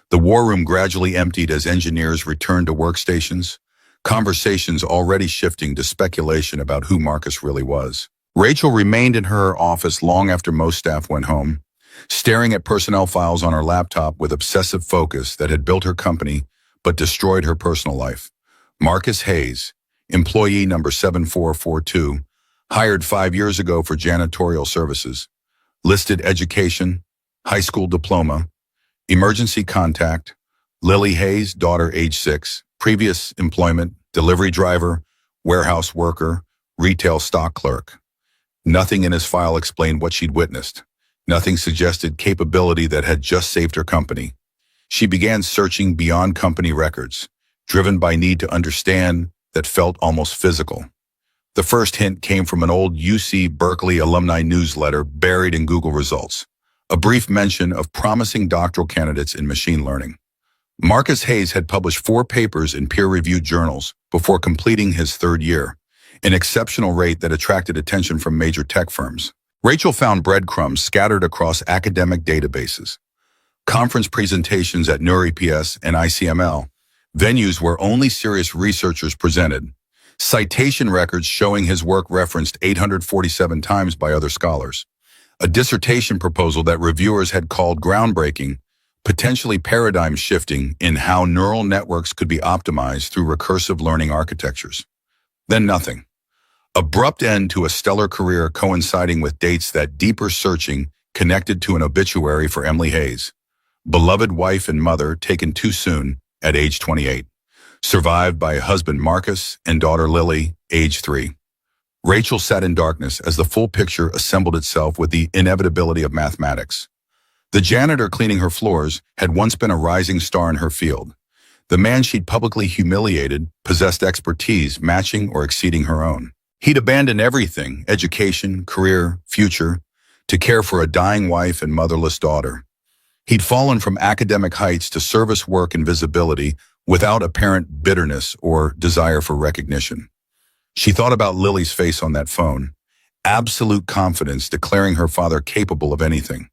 The war room gradually emptied as engineers returned to workstations, conversations already shifting to speculation about who Marcus really was. Rachel remained in her office long after most staff went home, staring at personnel files on her laptop with obsessive focus that had built her company but destroyed her personal life. Marcus Hayes, employee number 7442, hired 5 years ago for janitorial services, listed education, high school diploma, emergency contact, Lily Hayes, daughter age 6, previous employment, delivery driver, warehouse worker, retail stock clerk. Nothing in his file explained what she'd witnessed. Nothing suggested capability that had just saved her company. She began searching beyond company records, driven by need to understand that felt almost physical. The first hint came from an old UC Berkeley alumni newsletter buried in Google results, a brief mention of promising doctoral candidates in machine learning. Marcus Hayes had published 4 papers in peer-reviewed journals before completing his 3rd year, an exceptional rate that attracted attention from major tech firms. Rachel found breadcrumbs scattered across academic databases, conference presentations at NeurIPS and ICML, venues where only serious researchers presented, citation records showing his work referenced 847 times by other scholars, a dissertation proposal that reviewers had called groundbreaking, potentially paradigm shifting in how neural networks could be optimized through recursive learning architectures. Then nothing. Abrupt end to a stellar career coinciding with dates that deeper searching connected to an obituary for Emily Hayes, beloved wife and mother taken too soon at age 28, survived by husband Marcus and daughter Lily, age 3. Rachel sat in darkness as the full picture assembled itself with the inevitability of mathematics. The janitor cleaning her floors had once been a rising star in her field. The man she'd publicly humiliated possessed expertise matching or exceeding her own. He'd abandoned everything, education, career, future, to care for a dying wife and motherless daughter. He'd fallen from academic heights to service work and visibility without apparent bitterness or desire for recognition. She thought about Lily's face on that phone, absolute confidence declaring her father capable of anything.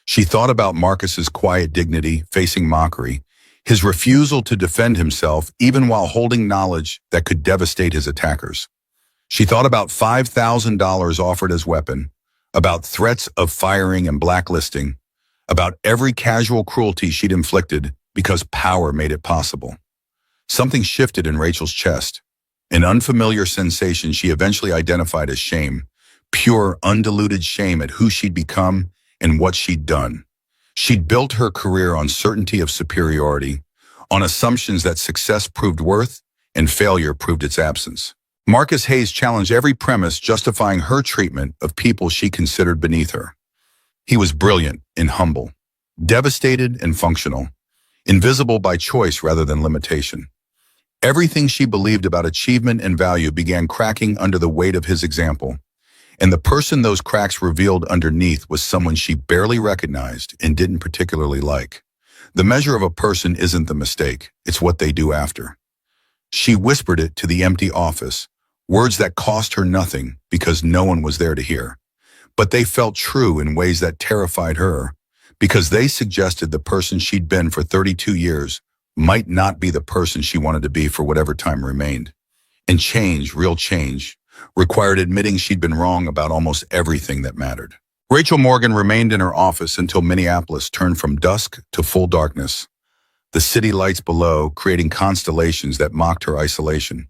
She thought about Marcus's quiet dignity facing mockery, his refusal to defend himself even while holding knowledge that could devastate his attackers. She thought about $5,000 offered as weapon, about threats of firing and blacklisting, about every casual cruelty she'd inflicted because power made it possible. Something shifted in Rachel's chest, an unfamiliar sensation she eventually identified as shame, pure, undiluted shame at who she'd become and what she'd done. She'd built her career on certainty of superiority, on assumptions that success proved worth and failure proved its absence. Marcus Hayes challenged every premise justifying her treatment of people she considered beneath her. He was brilliant and humble, devastated and functional, invisible by choice rather than limitation. Everything she believed about achievement and value began cracking under the weight of his example, and the person those cracks revealed underneath was someone she barely recognized and didn't particularly like. The measure of a person isn't the mistake, it's what they do after. She whispered it to the empty office, words that cost her nothing because no one was there to hear. But they felt true in ways that terrified her, because they suggested the person she'd been for 32 years might not be the person she wanted to be for whatever time remained. And change, real change, required admitting she'd been wrong about almost everything that mattered. Rachel Morgan remained in her office until Minneapolis turned from dusk to full darkness, the city lights below creating constellations that mocked her isolation.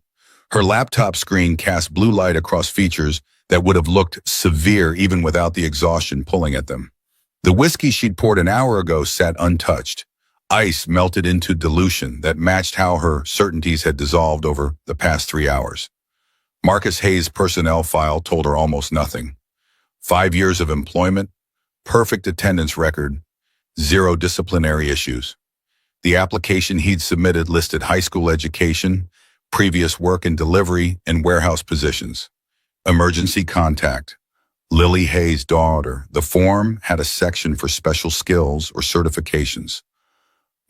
Her laptop screen cast blue light across features that would have looked severe even without the exhaustion pulling at them. The whiskey she'd poured an hour ago sat untouched. Ice melted into dilution that matched how her certainties had dissolved over the past 3 hours. Marcus Hayes' personnel file told her almost nothing. 5 years of employment, perfect attendance record, 0 disciplinary issues. The application he'd submitted listed high school education, previous work in delivery and warehouse positions. Emergency contact. Lily Hayes' daughter. The form had a section for special skills or certifications.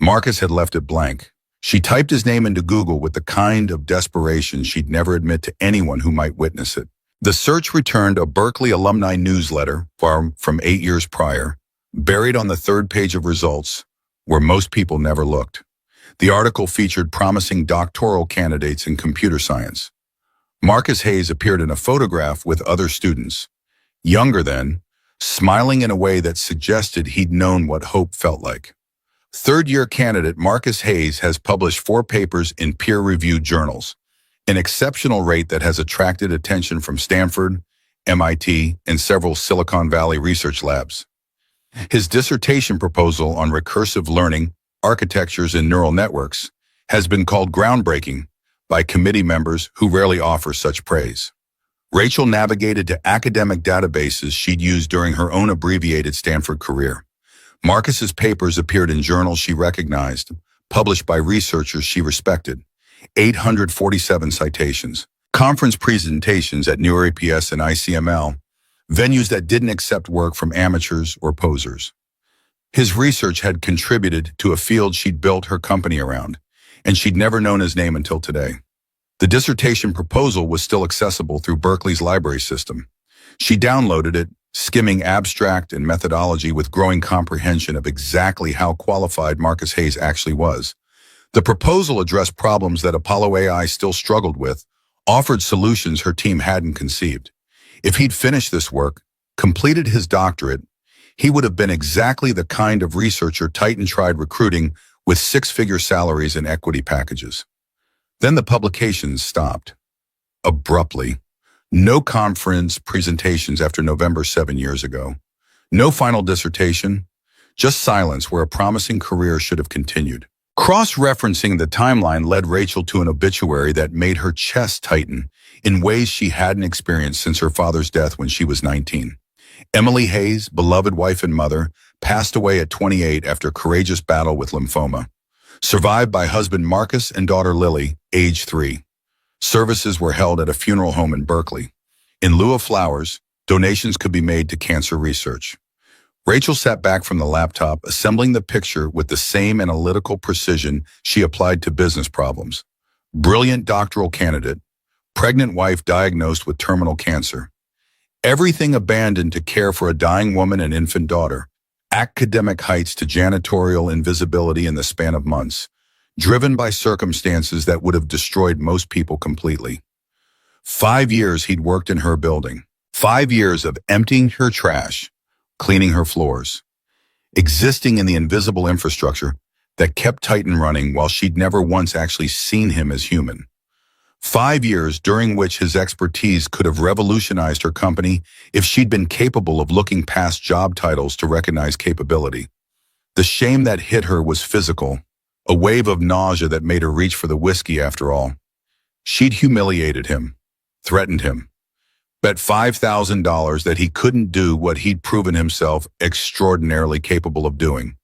Marcus had left it blank. She typed his name into Google with the kind of desperation she'd never admit to anyone who might witness it. The search returned a Berkeley alumni newsletter from 8 years prior, buried on the 3rd page of results, where most people never looked. The article featured promising doctoral candidates in computer science. Marcus Hayes appeared in a photograph with other students, younger than, smiling in a way that suggested he'd known what hope felt like. 3rd-year candidate Marcus Hayes has published 4 papers in peer-reviewed journals, an exceptional rate that has attracted attention from Stanford, MIT, and several Silicon Valley research labs. His dissertation proposal on recursive learning, architectures, and neural networks has been called groundbreaking by committee members who rarely offer such praise. Rachel navigated to academic databases she'd used during her own abbreviated Stanford career. Marcus's papers appeared in journals she recognized, published by researchers she respected. 847 citations, conference presentations at NeurIPS and ICML, venues that didn't accept work from amateurs or posers. His research had contributed to a field she'd built her company around, and she'd never known his name until today. The dissertation proposal was still accessible through Berkeley's library system. She downloaded it, skimming abstract and methodology with growing comprehension of exactly how qualified Marcus Hayes actually was. The proposal addressed problems that Apollo AI still struggled with, offered solutions her team hadn't conceived. If he'd finished this work, completed his doctorate, He would have been exactly the kind of researcher Titan tried recruiting with six-figure salaries and equity packages. Then the publications stopped. Abruptly. No conference presentations after November 7 years ago. No final dissertation. Just silence where a promising career should have continued. Cross-referencing the timeline led Rachel to an obituary that made her chest tighten in ways she hadn't experienced since her father's death when she was 19. Emily Hayes, beloved wife and mother, passed away at 28 after a courageous battle with lymphoma. Survived by husband Marcus and daughter Lily, age 3. Services were held at a funeral home in Berkeley. In lieu of flowers, donations could be made to cancer research. Rachel sat back from the laptop, assembling the picture with the same analytical precision she applied to business problems. Brilliant doctoral candidate, pregnant wife diagnosed with terminal cancer. Everything abandoned to care for a dying woman and infant daughter. Academic heights to janitorial invisibility in the span of months, driven by circumstances that would have destroyed most people completely. 5 years he'd worked in her building. 5 years of emptying her trash, cleaning her floors, existing in the invisible infrastructure that kept Titan running while she'd never once actually seen him as human. 5 years during which his expertise could have revolutionized her company if she'd been capable of looking past job titles to recognize capability. The shame that hit her was physical, a wave of nausea that made her reach for the whiskey after all. She'd humiliated him, threatened him, bet $5,000 that he couldn't do what he'd proven himself extraordinarily capable of doing.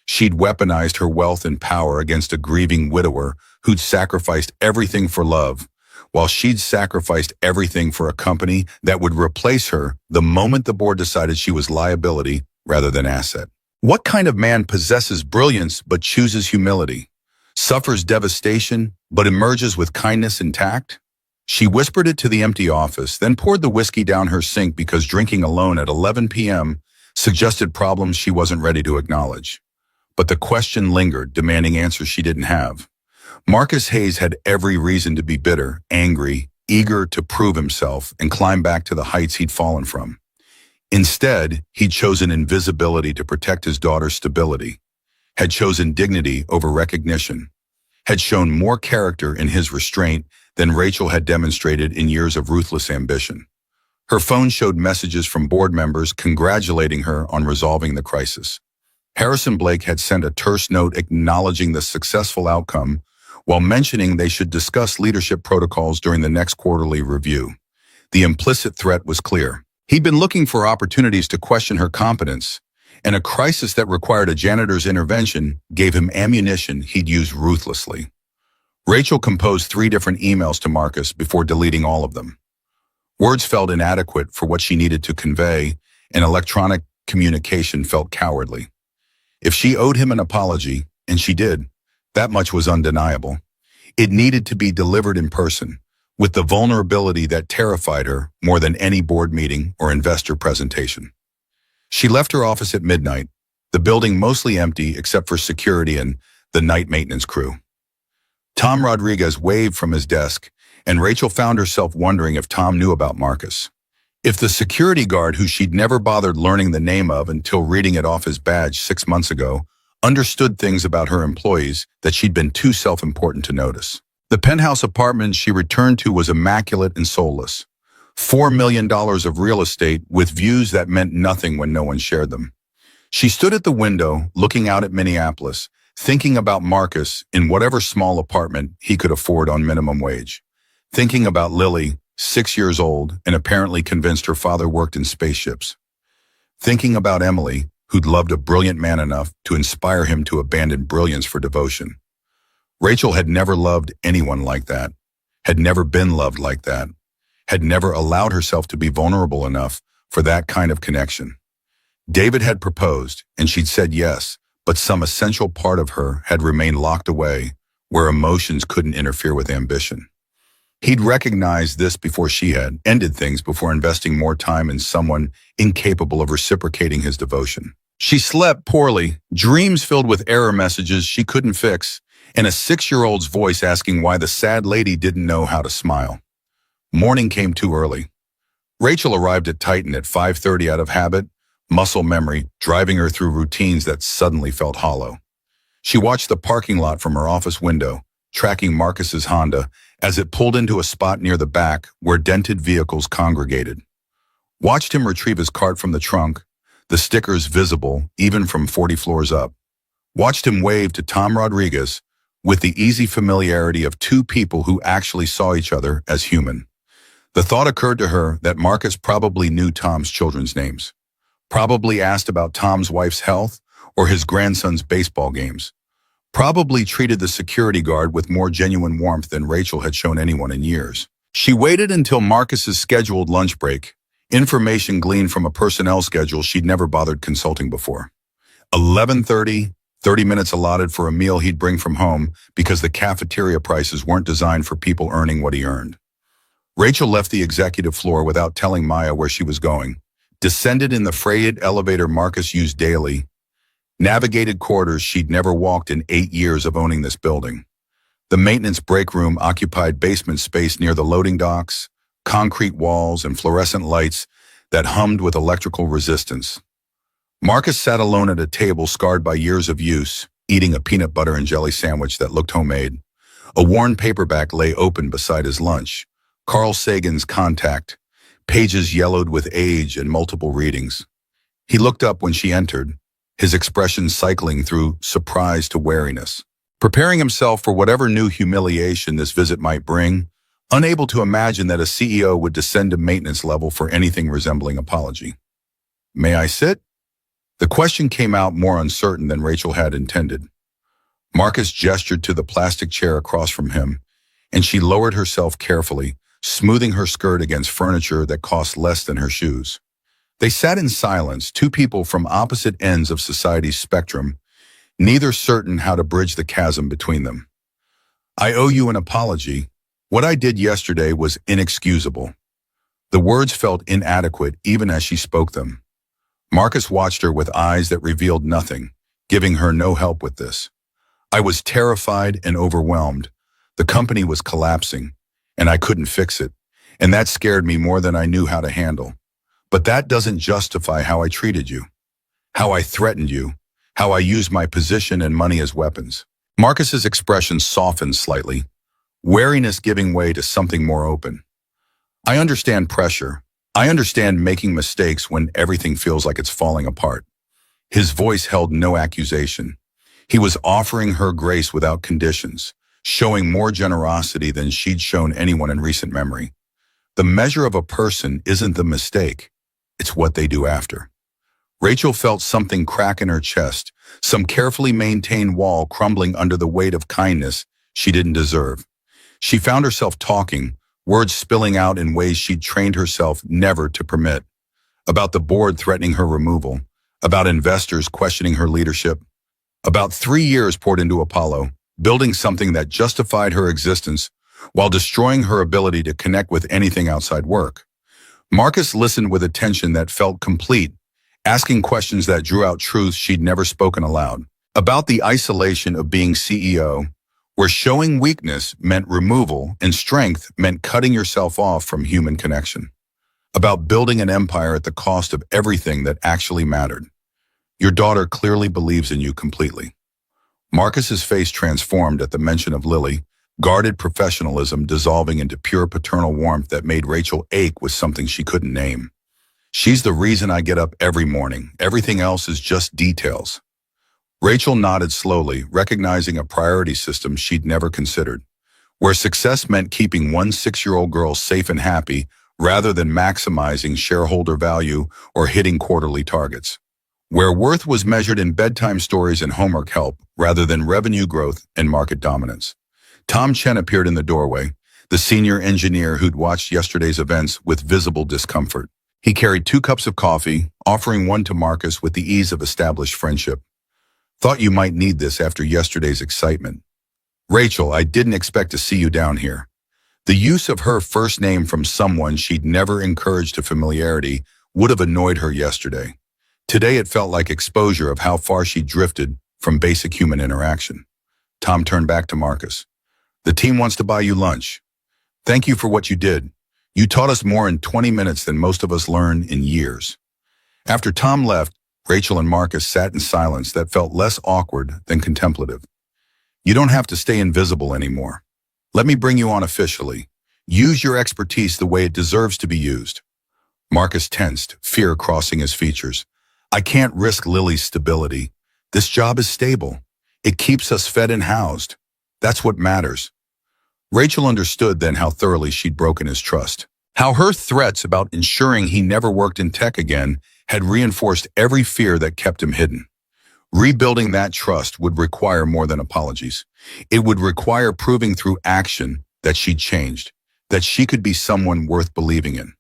She'd weaponized her wealth and power against a grieving widower who'd sacrificed everything for love, while she'd sacrificed everything for a company that would replace her the moment the board decided she was liability rather than asset. What kind of man possesses brilliance but chooses humility, suffers devastation but emerges with kindness and tact? She whispered it to the empty office, then poured the whiskey down her sink because drinking alone at 11 p.m. suggested problems she wasn't ready to acknowledge. But the question lingered, demanding answers she didn't have. Marcus Hayes had every reason to be bitter, angry, eager to prove himself and climb back to the heights he'd fallen from. Instead, he'd chosen invisibility to protect his daughter's stability, had chosen dignity over recognition, had shown more character in his restraint than Rachel had demonstrated in years of ruthless ambition. Her phone showed messages from board members congratulating her on resolving the crisis. Harrison Blake had sent a terse note acknowledging the successful outcome while mentioning they should discuss leadership protocols during the next quarterly review. The implicit threat was clear. He'd been looking for opportunities to question her competence, and a crisis that required a janitor's intervention gave him ammunition he'd use ruthlessly. Rachel composed 3 different emails to Marcus before deleting all of them. Words felt inadequate for what she needed to convey, and electronic communication felt cowardly. If she owed him an apology, and she did, that much was undeniable. It needed to be delivered in person, with the vulnerability that terrified her more than any board meeting or investor presentation. She left her office at midnight, the building mostly empty except for security and the night maintenance crew. Tom Rodriguez waved from his desk, and Rachel found herself wondering if Tom knew about Marcus. If the security guard, who she'd never bothered learning the name of until reading it off his badge 6 months ago, understood things about her employees that she'd been too self-important to notice. The penthouse apartment she returned to was immaculate and soulless. $4 million of real estate with views that meant nothing when no one shared them. She stood at the window, looking out at Minneapolis, thinking about Marcus in whatever small apartment he could afford on minimum wage. Thinking about Lily, 6 years old, and apparently convinced her father worked in spaceships. Thinking about Emily, who'd loved a brilliant man enough to inspire him to abandon brilliance for devotion. Rachel had never loved anyone like that, had never been loved like that, had never allowed herself to be vulnerable enough for that kind of connection. David had proposed, and she'd said yes, but some essential part of her had remained locked away, where emotions couldn't interfere with ambition. He'd recognized this before she had, ended things before investing more time in someone incapable of reciprocating his devotion. She slept poorly, dreams filled with error messages she couldn't fix, and a 6-year-old's voice asking why the sad lady didn't know how to smile. Morning came too early. Rachel arrived at Titan at 5:30 out of habit, muscle memory driving her through routines that suddenly felt hollow. She watched the parking lot from her office window, tracking Marcus's Honda as it pulled into a spot near the back where dented vehicles congregated. Watched him retrieve his cart from the trunk, the stickers visible even from 40 floors up. Watched him wave to Tom Rodriguez with the easy familiarity of two people who actually saw each other as human. The thought occurred to her that Marcus probably knew Tom's children's names, probably asked about Tom's wife's health or his grandson's baseball games, probably treated the security guard with more genuine warmth than Rachel had shown anyone in years. She waited until Marcus's scheduled lunch break, information gleaned from a personnel schedule she'd never bothered consulting before. 11:30, 30 minutes allotted for a meal he'd bring from home because the cafeteria prices weren't designed for people earning what he earned. Rachel left the executive floor without telling Maya where she was going, descended in the freighted elevator Marcus used daily, navigated corridors she'd never walked in 8 years of owning this building. The maintenance break room occupied basement space near the loading docks, concrete walls and fluorescent lights that hummed with electrical resistance. Marcus sat alone at a table scarred by years of use, eating a peanut butter and jelly sandwich that looked homemade. A worn paperback lay open beside his lunch. Carl Sagan's Contact, pages yellowed with age and multiple readings. He looked up when she entered, his expression cycling through surprise to wariness, preparing himself for whatever new humiliation this visit might bring, unable to imagine that a CEO would descend to maintenance level for anything resembling apology. "May I sit?" The question came out more uncertain than Rachel had intended. Marcus gestured to the plastic chair across from him, and she lowered herself carefully, smoothing her skirt against furniture that cost less than her shoes. They sat in silence, two people from opposite ends of society's spectrum, neither certain how to bridge the chasm between them. "I owe you an apology. What I did yesterday was inexcusable." The words felt inadequate even as she spoke them. Marcus watched her with eyes that revealed nothing, giving her no help with this. "I was terrified and overwhelmed. The company was collapsing, and I couldn't fix it, and that scared me more than I knew how to handle. But that doesn't justify how I treated you, how I threatened you, how I used my position and money as weapons." Marcus's expression softened slightly, wariness giving way to something more open. "I understand pressure. I understand making mistakes when everything feels like it's falling apart." His voice held no accusation. He was offering her grace without conditions, showing more generosity than she'd shown anyone in recent memory. The measure of a person isn't the mistake, it's what they do after. Rachel felt something crack in her chest, some carefully maintained wall crumbling under the weight of kindness she didn't deserve. She found herself talking, words spilling out in ways she'd trained herself never to permit. About the board threatening her removal, about investors questioning her leadership, about 3 years poured into Apollo, building something that justified her existence while destroying her ability to connect with anything outside work. Marcus listened with attention that felt complete, asking questions that drew out truths she'd never spoken aloud. About the isolation of being CEO, where showing weakness meant removal and strength meant cutting yourself off from human connection. About building an empire at the cost of everything that actually mattered. "Your daughter clearly believes in you completely." Marcus's face transformed at the mention of Lily, guarded professionalism dissolving into pure paternal warmth that made Rachel ache with something she couldn't name. "She's the reason I get up every morning. Everything else is just details." Rachel nodded slowly, recognizing a priority system she'd never considered, where success meant keeping one 6-year-old girl safe and happy rather than maximizing shareholder value or hitting quarterly targets, where worth was measured in bedtime stories and homework help rather than revenue growth and market dominance. Tom Chen appeared in the doorway, the senior engineer who'd watched yesterday's events with visible discomfort. He carried 2 cups of coffee, offering one to Marcus with the ease of established friendship. "Thought you might need this after yesterday's excitement." "Rachel, I didn't expect to see you down here." The use of her first name from someone she'd never encouraged to familiarity would have annoyed her yesterday. Today it felt like exposure of how far she'd drifted from basic human interaction. Tom turned back to Marcus. "The team wants to buy you lunch. Thank you for what you did. You taught us more in 20 minutes than most of us learn in years." After Tom left, Rachel and Marcus sat in silence that felt less awkward than contemplative. You don't have to stay invisible anymore. Let me bring you on officially. Use your expertise the way it deserves to be used. Marcus tensed, fear crossing his features. I can't risk Lily's stability. This job is stable. It keeps us fed and housed. That's what matters. Rachel understood then how thoroughly she'd broken his trust. How her threats about ensuring he never worked in tech again had reinforced every fear that kept him hidden. Rebuilding that trust would require more than apologies. It would require proving through action that she'd changed, that she could be someone worth believing in.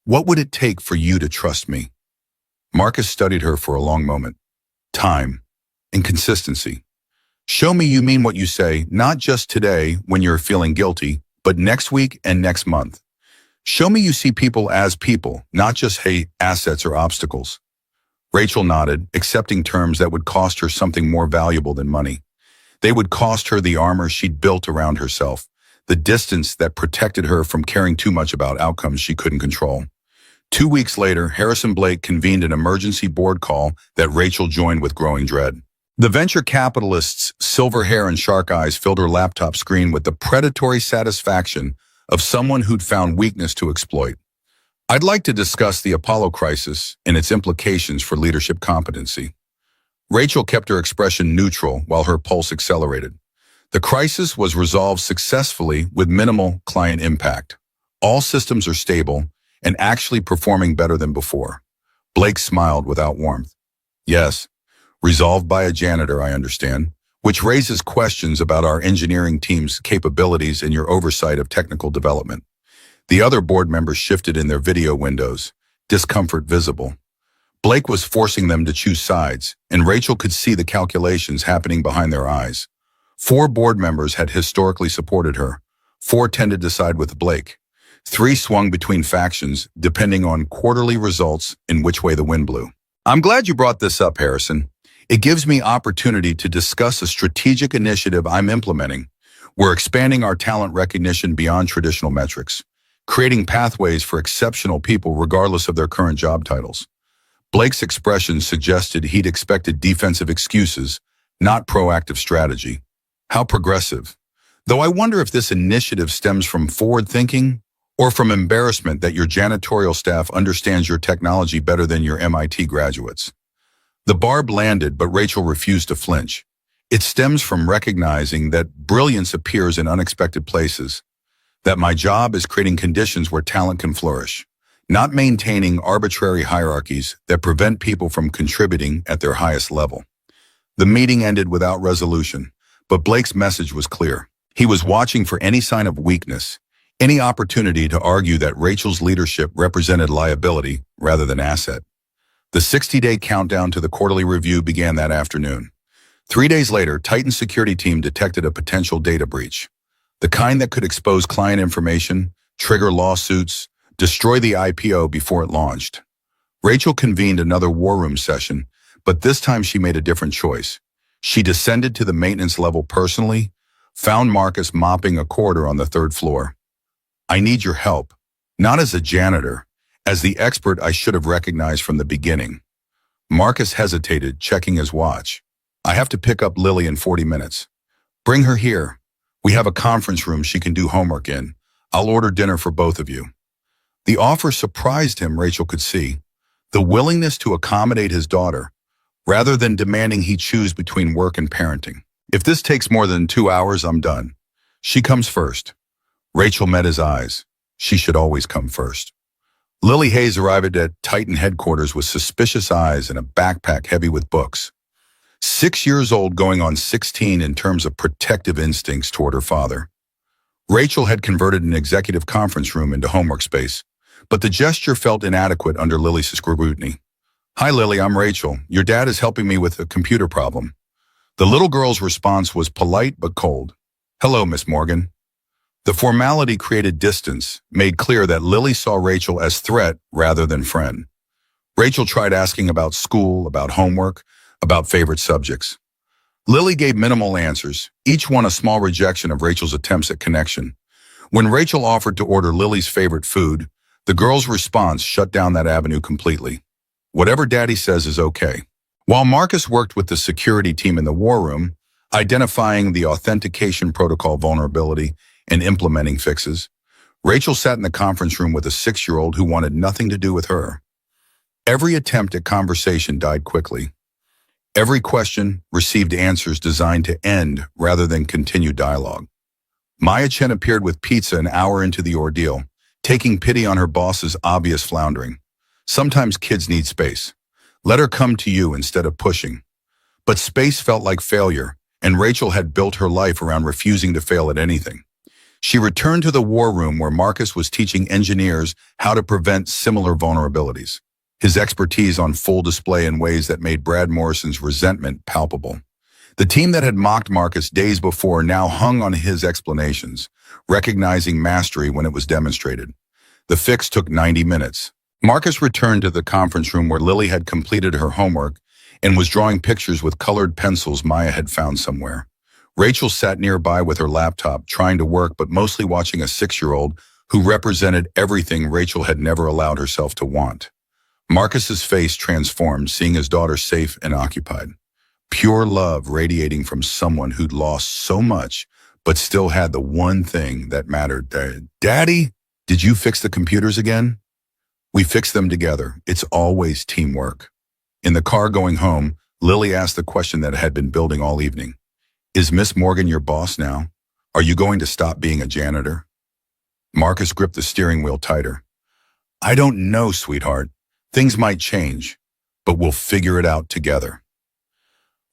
What would it take for you to trust me? Marcus studied her for a long moment. Time and consistency. Show me you mean what you say, not just today when you're feeling guilty, but next week and next month. Show me you see people as people, not just assets or obstacles. Rachel nodded, accepting terms that would cost her something more valuable than money. They would cost her the armor she'd built around herself, the distance that protected her from caring too much about outcomes she couldn't control. 2 weeks later, Harrison Blake convened an emergency board call that Rachel joined with growing dread. The venture capitalist's silver hair and shark eyes filled her laptop screen with the predatory satisfaction of someone who'd found weakness to exploit. I'd like to discuss the Apollo crisis and its implications for leadership competency. Rachel kept her expression neutral while her pulse accelerated. The crisis was resolved successfully with minimal client impact. All systems are stable and actually performing better than before. Blake smiled without warmth. Yes, resolved by a janitor, I understand, which raises questions about our engineering team's capabilities and your oversight of technical development. The other board members shifted in their video windows, discomfort visible. Blake was forcing them to choose sides, and Rachel could see the calculations happening behind their eyes. 4 board members had historically supported her. 4 tended to side with Blake. 3 swung between factions, depending on quarterly results and which way the wind blew. I'm glad you brought this up, Harrison. It gives me opportunity to discuss a strategic initiative I'm implementing. We're expanding our talent recognition beyond traditional metrics, creating pathways for exceptional people regardless of their current job titles. Blake's expression suggested he'd expected defensive excuses, not proactive strategy. How progressive. Though I wonder if this initiative stems from forward thinking or from embarrassment that your janitorial staff understands your technology better than your MIT graduates. The barb landed, but Rachel refused to flinch. It stems from recognizing that brilliance appears in unexpected places, that my job is creating conditions where talent can flourish, not maintaining arbitrary hierarchies that prevent people from contributing at their highest level. The meeting ended without resolution, but Blake's message was clear. He was watching for any sign of weakness, any opportunity to argue that Rachel's leadership represented liability rather than asset. The 60-day countdown to the quarterly review began that afternoon. 3 days later, Titan's security team detected a potential data breach, the kind that could expose client information, trigger lawsuits, destroy the IPO before it launched. Rachel convened another war room session, but this time she made a different choice. She descended to the maintenance level personally, found Marcus mopping a corridor on the 3rd floor. I need your help, not as a janitor, as the expert I should have recognized from the beginning. Marcus hesitated, checking his watch. I have to pick up Lily in 40 minutes. Bring her here. We have a conference room she can do homework in. I'll order dinner for both of you. The offer surprised him, Rachel could see. The willingness to accommodate his daughter, rather than demanding he choose between work and parenting. If this takes more than 2 hours, I'm done. She comes first. Rachel met his eyes. She should always come first. Lily Hayes arrived at Titan headquarters with suspicious eyes and a backpack heavy with books. 6 years old, going on 16 in terms of protective instincts toward her father. Rachel had converted an executive conference room into homework space, but the gesture felt inadequate under Lily's scrutiny. Hi, Lily, I'm Rachel. Your dad is helping me with a computer problem. The little girl's response was polite but cold. Hello, Miss Morgan. The formality created distance, made clear that Lily saw Rachel as threat rather than friend. Rachel tried asking about school, about homework, about favorite subjects. Lily gave minimal answers, each one a small rejection of Rachel's attempts at connection. When Rachel offered to order Lily's favorite food, the girl's response shut down that avenue completely. Whatever Daddy says is okay. While Marcus worked with the security team in the war room, identifying the authentication protocol vulnerability and implementing fixes, Rachel sat in the conference room with a 6-year-old who wanted nothing to do with her. Every attempt at conversation died quickly. Every question received answers designed to end rather than continue dialogue. Maya Chen appeared with pizza an hour into the ordeal, taking pity on her boss's obvious floundering. Sometimes kids need space. Let her come to you instead of pushing. But space felt like failure, and Rachel had built her life around refusing to fail at anything. She returned to the war room where Marcus was teaching engineers how to prevent similar vulnerabilities, his expertise on full display in ways that made Brad Morrison's resentment palpable. The team that had mocked Marcus days before now hung on his explanations, recognizing mastery when it was demonstrated. The fix took 90 minutes. Marcus returned to the conference room where Lily had completed her homework and was drawing pictures with colored pencils Maya had found somewhere. Rachel sat nearby with her laptop, trying to work but mostly watching a 6-year-old who represented everything Rachel had never allowed herself to want. Marcus's face transformed, seeing his daughter safe and occupied. Pure love radiating from someone who'd lost so much, but still had the one thing that mattered. Daddy, did you fix the computers again? We fixed them together. It's always teamwork. In the car going home, Lily asked the question that had been building all evening. Is Miss Morgan your boss now? Are you going to stop being a janitor? Marcus gripped the steering wheel tighter. I don't know, sweetheart. Things might change, but we'll figure it out together.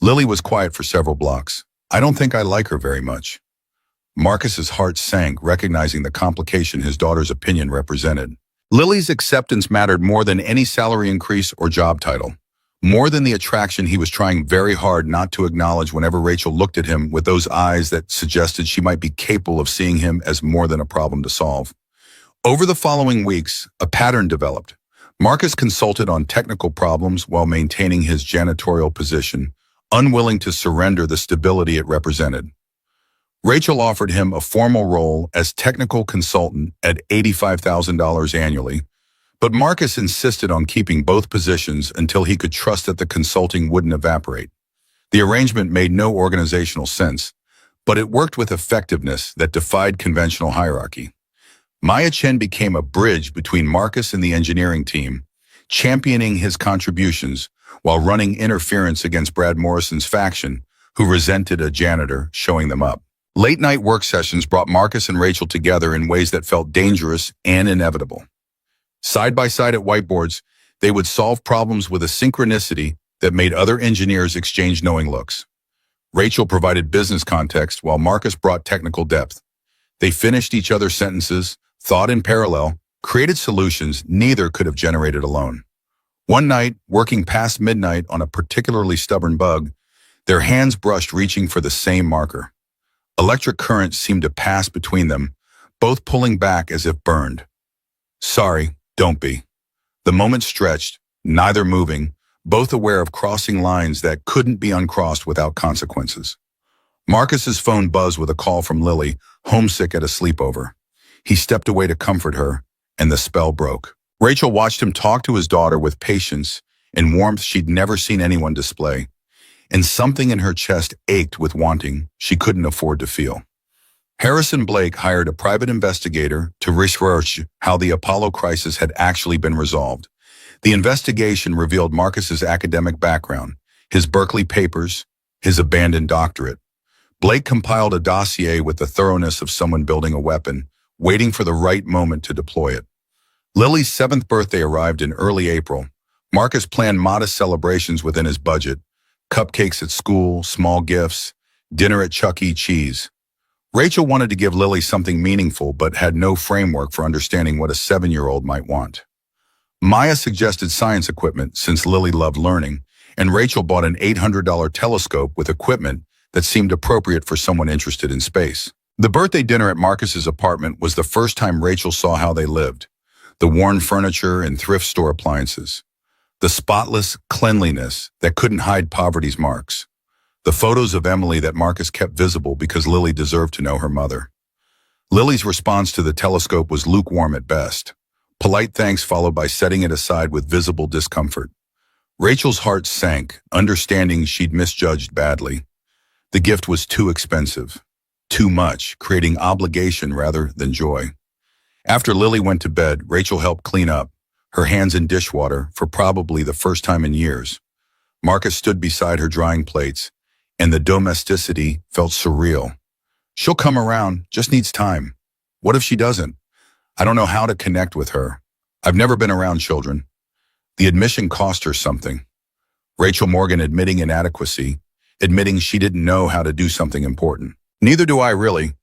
Lily was quiet for several blocks. I don't think I like her very much. Marcus's heart sank, recognizing the complication his daughter's opinion represented. Lily's acceptance mattered more than any salary increase or job title. More than the attraction he was trying very hard not to acknowledge whenever Rachel looked at him with those eyes that suggested she might be capable of seeing him as more than a problem to solve. Over the following weeks, a pattern developed. Marcus consulted on technical problems while maintaining his janitorial position, unwilling to surrender the stability it represented. Rachel offered him a formal role as technical consultant at $85,000 annually, but Marcus insisted on keeping both positions until he could trust that the consulting wouldn't evaporate. The arrangement made no organizational sense, but it worked with effectiveness that defied conventional hierarchy. Maya Chen became a bridge between Marcus and the engineering team, championing his contributions while running interference against Brad Morrison's faction, who resented a janitor showing them up. Late-night work sessions brought Marcus and Rachel together in ways that felt dangerous and inevitable. Side by side at whiteboards, they would solve problems with a synchronicity that made other engineers exchange knowing looks. Rachel provided business context while Marcus brought technical depth. They finished each other's sentences, thought in parallel, created solutions neither could have generated alone. One night, working past midnight on a particularly stubborn bug, their hands brushed reaching for the same marker. Electric current seemed to pass between them, both pulling back as if burned. Sorry, don't be. The moment stretched, neither moving, both aware of crossing lines that couldn't be uncrossed without consequences. Marcus's phone buzzed with a call from Lily, homesick at a sleepover. He stepped away to comfort her, and the spell broke. Rachel watched him talk to his daughter with patience and warmth she'd never seen anyone display, and something in her chest ached with wanting she couldn't afford to feel. Harrison Blake hired a private investigator to research how the Apollo crisis had actually been resolved. The investigation revealed Marcus's academic background, his Berkeley papers, his abandoned doctorate. Blake compiled a dossier with the thoroughness of someone building a weapon, waiting for the right moment to deploy it. Lily's 7th birthday arrived in early April. Marcus planned modest celebrations within his budget, cupcakes at school, small gifts, dinner at Chuck E. Cheese. Rachel wanted to give Lily something meaningful but had no framework for understanding what a 7-year-old might want. Maya suggested science equipment since Lily loved learning, and Rachel bought an $800 telescope with equipment that seemed appropriate for someone interested in space. The birthday dinner at Marcus's apartment was the first time Rachel saw how they lived. The worn furniture and thrift store appliances. The spotless cleanliness that couldn't hide poverty's marks. The photos of Emily that Marcus kept visible because Lily deserved to know her mother. Lily's response to the telescope was lukewarm at best. Polite thanks followed by setting it aside with visible discomfort. Rachel's heart sank, understanding she'd misjudged badly. The gift was too expensive, too much, creating obligation rather than joy. After Lily went to bed, Rachel helped clean up, her hands in dishwater for probably the first time in years. Marcus stood beside her drying plates, and the domesticity felt surreal. She'll come around, just needs time. What if she doesn't? I don't know how to connect with her. I've never been around children. The admission cost her something. Rachel Morgan admitting inadequacy, admitting she didn't know how to do something important. Neither do I really.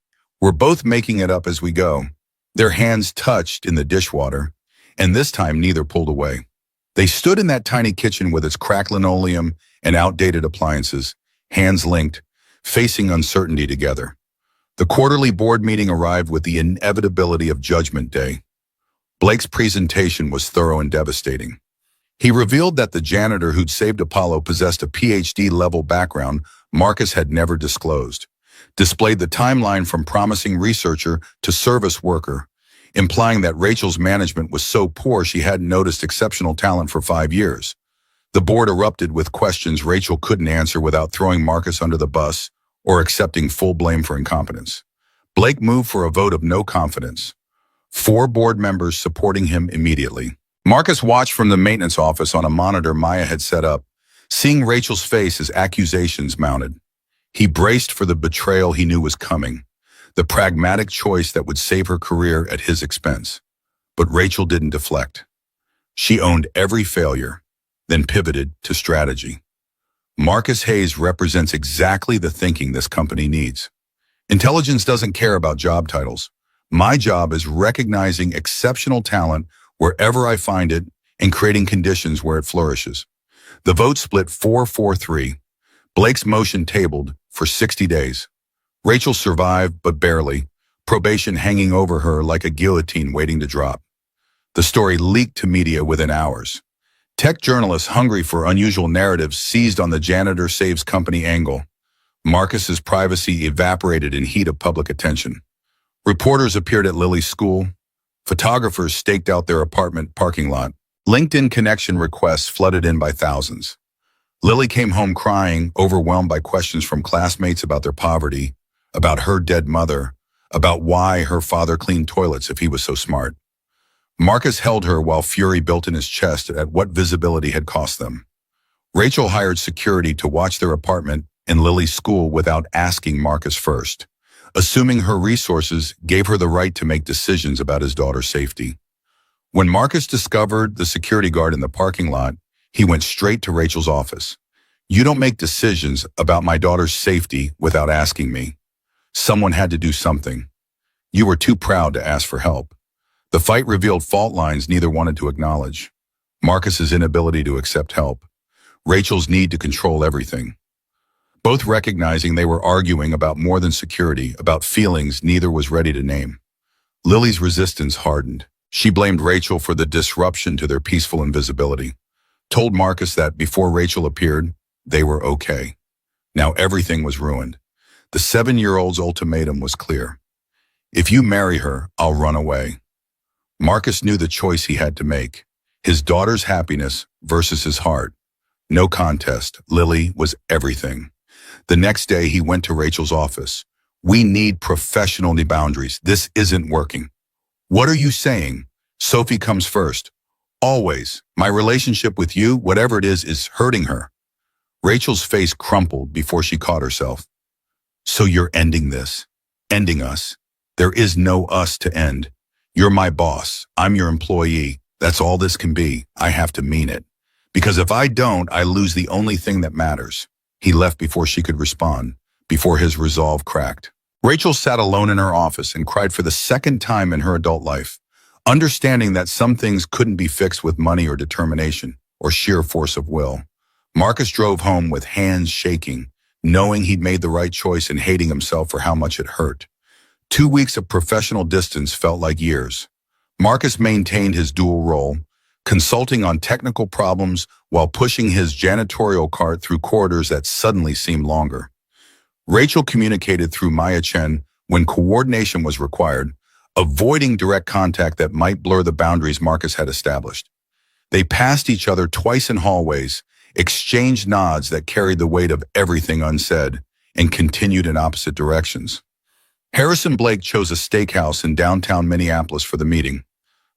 We're both making it up as we go. Their hands touched in the dishwater, and this time neither pulled away. They stood in that tiny kitchen with its cracked linoleum and outdated appliances, hands linked, facing uncertainty together. The quarterly board meeting arrived with the inevitability of Judgment Day. Blake's presentation was thorough and devastating. He revealed that the janitor who'd saved Apollo possessed a PhD-level background Marcus had never disclosed, displayed the timeline from promising researcher to service worker, implying that Rachel's management was so poor she hadn't noticed exceptional talent for 5 years. The board erupted with questions Rachel couldn't answer without throwing Marcus under the bus or accepting full blame for incompetence. Blake moved for a vote of no confidence, 4 board members supporting him immediately. Marcus watched from the maintenance office on a monitor Maya had set up, seeing Rachel's face as accusations mounted. He braced for the betrayal he knew was coming, the pragmatic choice that would save her career at his expense. But Rachel didn't deflect. She owned every failure, then pivoted to strategy. Marcus Hayes represents exactly the thinking this company needs. Intelligence doesn't care about job titles. My job is recognizing exceptional talent wherever I find it and creating conditions where it flourishes. The vote split 4-4-3. Blake's motion tabled for 60 days. Rachel survived, but barely, probation hanging over her like a guillotine waiting to drop. The story leaked to media within hours. Tech journalists hungry for unusual narratives seized on the janitor saves company angle. Marcus's privacy evaporated in heat of public attention. Reporters appeared at Lily's school. Photographers staked out their apartment parking lot. LinkedIn connection requests flooded in by thousands. Lily came home crying, overwhelmed by questions from classmates about their poverty, about her dead mother, about why her father cleaned toilets if he was so smart. Marcus held her while fury built in his chest at what visibility had cost them. Rachel hired security to watch their apartment and Lily's school without asking Marcus first, assuming her resources gave her the right to make decisions about his daughter's safety. When Marcus discovered the security guard in the parking lot, he went straight to Rachel's office. "You don't make decisions about my daughter's safety without asking me. Someone had to do something. You were too proud to ask for help." The fight revealed fault lines neither wanted to acknowledge. Marcus's inability to accept help. Rachel's need to control everything. Both recognizing they were arguing about more than security, about feelings neither was ready to name. Lily's resistance hardened. She blamed Rachel for the disruption to their peaceful invisibility. Told Marcus that before Rachel appeared, they were okay. Now everything was ruined. The 7-year-old's ultimatum was clear. "If you marry her, I'll run away." Marcus knew the choice he had to make. His daughter's happiness versus his heart. No contest. Lily was everything. The next day, he went to Rachel's office. "We need professional boundaries. This isn't working." "What are you saying?" "Sophie comes first. Always. My relationship with you, whatever it is hurting her." Rachel's face crumpled before she caught herself. "So you're ending this? Ending us? There is no us to end. You're my boss. I'm your employee. That's all this can be. I have to mean it. Because if I don't, I lose the only thing that matters." He left before she could respond, before his resolve cracked. Rachel sat alone in her office and cried for the second time in her adult life, understanding that some things couldn't be fixed with money or determination or sheer force of will. Marcus drove home with hands shaking, knowing he'd made the right choice and hating himself for how much it hurt. 2 weeks of professional distance felt like years. Marcus maintained his dual role, consulting on technical problems while pushing his janitorial cart through corridors that suddenly seemed longer. Rachel communicated through Maya Chen when coordination was required, avoiding direct contact that might blur the boundaries Marcus had established. They passed each other twice in hallways, exchanged nods that carried the weight of everything unsaid, and continued in opposite directions. Harrison Blake chose a steakhouse in downtown Minneapolis for the meeting,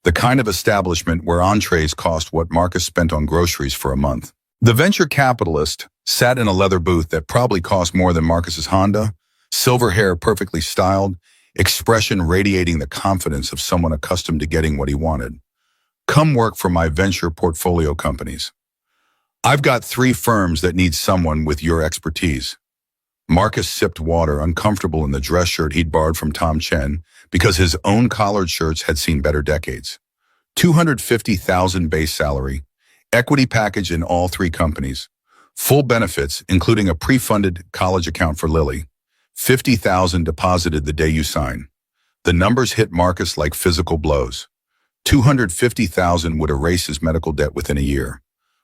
the kind of establishment where entrees cost what Marcus spent on groceries for a month. The venture capitalist sat in a leather booth that probably cost more than Marcus's Honda, silver hair perfectly styled, expression radiating the confidence of someone accustomed to getting what he wanted. Come work for my venture portfolio companies. I've got 3 firms that need someone with your expertise. Marcus sipped water, uncomfortable in the dress shirt he'd borrowed from Tom Chen because his own collared shirts had seen better decades. $250,000 base salary, equity package in all 3 companies, full benefits including a pre-funded college account for Lily, $50,000 deposited the day you sign. The numbers hit Marcus like physical blows. $250,000 would erase his medical debt within a year,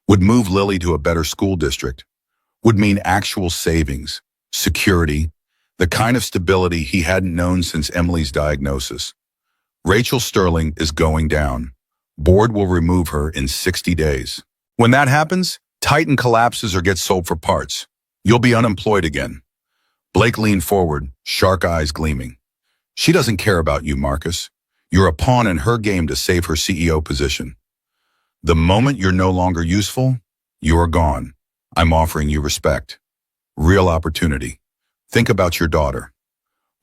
would move Lily to a better school district, would mean actual savings, security, the kind of stability he hadn't known since Emily's diagnosis. Rachel Sterling is going down. Board will remove her in 60 days. When that happens, Titan collapses or gets sold for parts. You'll be unemployed again. Blake leaned forward, shark eyes gleaming. She doesn't care about you, Marcus. You're a pawn in her game to save her CEO position. The moment you're no longer useful, you're gone. I'm offering you respect. Real opportunity. Think about your daughter.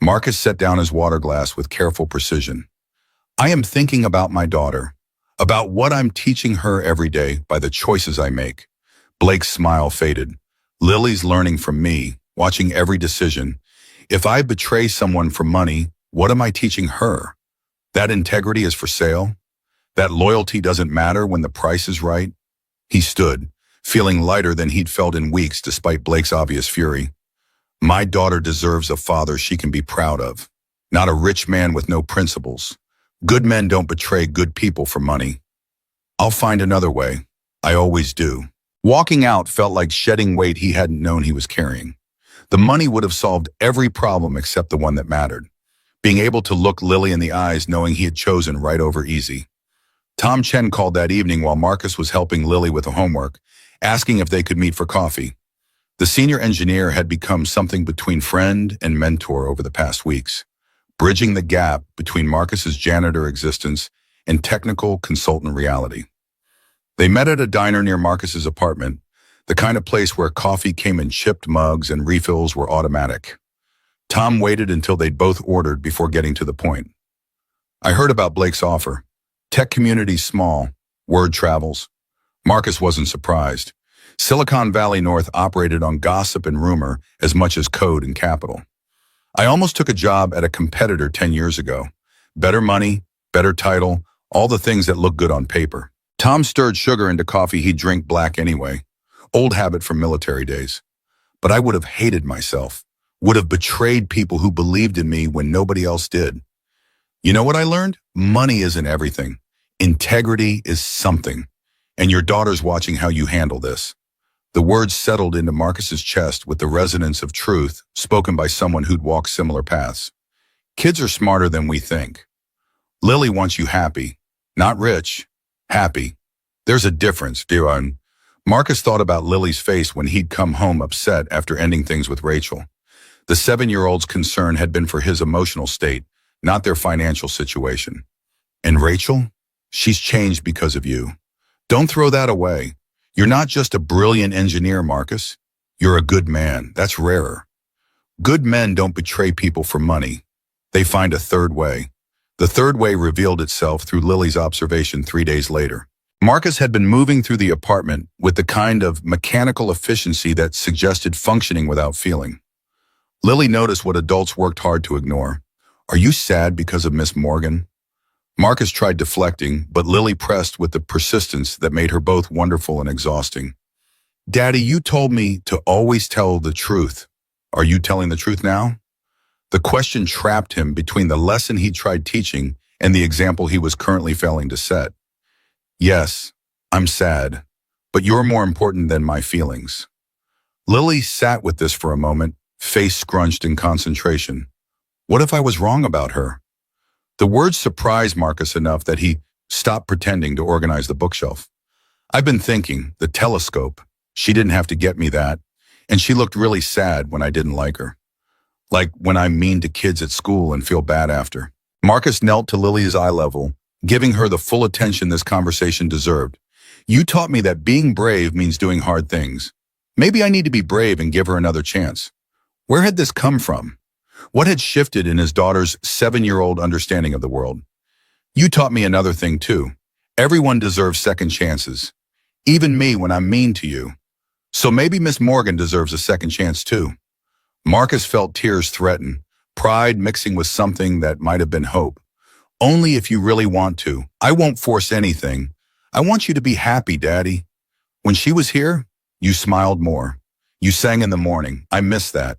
Marcus set down his water glass with careful precision. I am thinking about my daughter, about what I'm teaching her every day by the choices I make. Blake's smile faded. Lily's learning from me, watching every decision. If I betray someone for money, what am I teaching her? That integrity is for sale? That loyalty doesn't matter when the price is right? He stood, feeling lighter than he'd felt in weeks despite Blake's obvious fury. My daughter deserves a father she can be proud of, not a rich man with no principles. Good men don't betray good people for money. I'll find another way. I always do. Walking out felt like shedding weight he hadn't known he was carrying. The money would have solved every problem except the one that mattered. Being able to look Lily in the eyes knowing he had chosen right over easy. Tom Chen called that evening while Marcus was helping Lily with the homework, asking if they could meet for coffee. The senior engineer had become something between friend and mentor over the past weeks, bridging the gap between Marcus's janitor existence and technical consultant reality. They met at a diner near Marcus's apartment, the kind of place where coffee came in chipped mugs and refills were automatic. Tom waited until they'd both ordered before getting to the point. I heard about Blake's offer. Tech community's small, word travels. Marcus wasn't surprised. Silicon Valley North operated on gossip and rumor as much as code and capital. I almost took a job at a competitor 10 years ago. Better money, better title, all the things that look good on paper. Tom stirred sugar into coffee he'd drink black anyway. Old habit from military days. But I would have hated myself, would have betrayed people who believed in me when nobody else did. You know what I learned? Money isn't everything. Integrity is something. And your daughter's watching how you handle this. The words settled into Marcus's chest with the resonance of truth spoken by someone who'd walked similar paths. Kids are smarter than we think. Lily wants you happy, not rich, happy. There's a difference, Diron. Marcus thought about Lily's face when he'd come home upset after ending things with Rachel. The 7-year-old's concern had been for his emotional state, not their financial situation. And Rachel? She's changed because of you. Don't throw that away. You're not just a brilliant engineer, Marcus. You're a good man. That's rarer. Good men don't betray people for money. They find a third way. The third way revealed itself through Lily's observation 3 days later. Marcus had been moving through the apartment with the kind of mechanical efficiency that suggested functioning without feeling. Lily noticed what adults worked hard to ignore. Are you sad because of Miss Morgan? Marcus tried deflecting, but Lily pressed with the persistence that made her both wonderful and exhausting. Daddy, you told me to always tell the truth. Are you telling the truth now? The question trapped him between the lesson he tried teaching and the example he was currently failing to set. Yes, I'm sad, but you're more important than my feelings. Lily sat with this for a moment, face scrunched in concentration. What if I was wrong about her? The words surprised Marcus enough that he stopped pretending to organize the bookshelf. I've been thinking, the telescope. She didn't have to get me that. And she looked really sad when I didn't like her. Like when I'm mean to kids at school and feel bad after. Marcus knelt to Lily's eye level, giving her the full attention this conversation deserved. You taught me that being brave means doing hard things. Maybe I need to be brave and give her another chance. Where had this come from? What had shifted in his daughter's 7-year-old understanding of the world? You taught me another thing too. Everyone deserves second chances. Even me when I'm mean to you. So maybe Miss Morgan deserves a second chance too. Marcus felt tears threaten, pride mixing with something that might have been hope. Only if you really want to. I won't force anything. I want you to be happy, Daddy. When she was here, you smiled more. You sang in the morning. I miss that.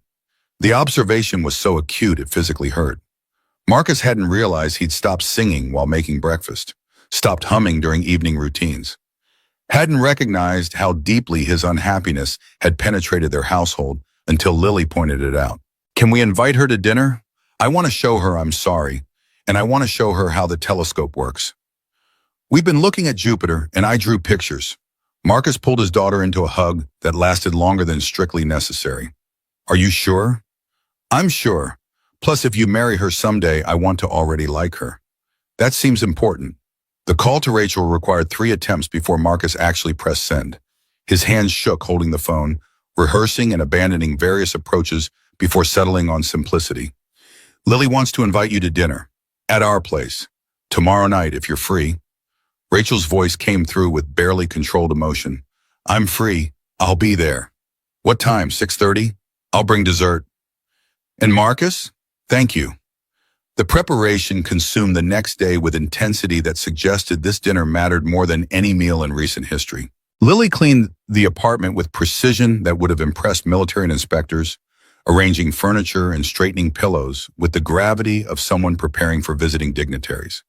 The observation was so acute it physically hurt. Marcus hadn't realized he'd stopped singing while making breakfast, stopped humming during evening routines. Hadn't recognized how deeply his unhappiness had penetrated their household until Lily pointed it out. Can we invite her to dinner? I want to show her I'm sorry, and I want to show her how the telescope works. We've been looking at Jupiter, and I drew pictures. Marcus pulled his daughter into a hug that lasted longer than strictly necessary. Are you sure? I'm sure. Plus, if you marry her someday, I want to already like her. That seems important. The call to Rachel required 3 attempts before Marcus actually pressed send. His hands shook holding the phone, rehearsing and abandoning various approaches before settling on simplicity. Lily wants to invite you to dinner. At our place. Tomorrow night, if you're free. Rachel's voice came through with barely controlled emotion. I'm free. I'll be there. What time? 6:30? I'll bring dessert. And Marcus? Thank you. The preparation consumed the next day with intensity that suggested this dinner mattered more than any meal in recent history. Lily cleaned the apartment with precision that would have impressed military inspectors, arranging furniture and straightening pillows with the gravity of someone preparing for visiting dignitaries.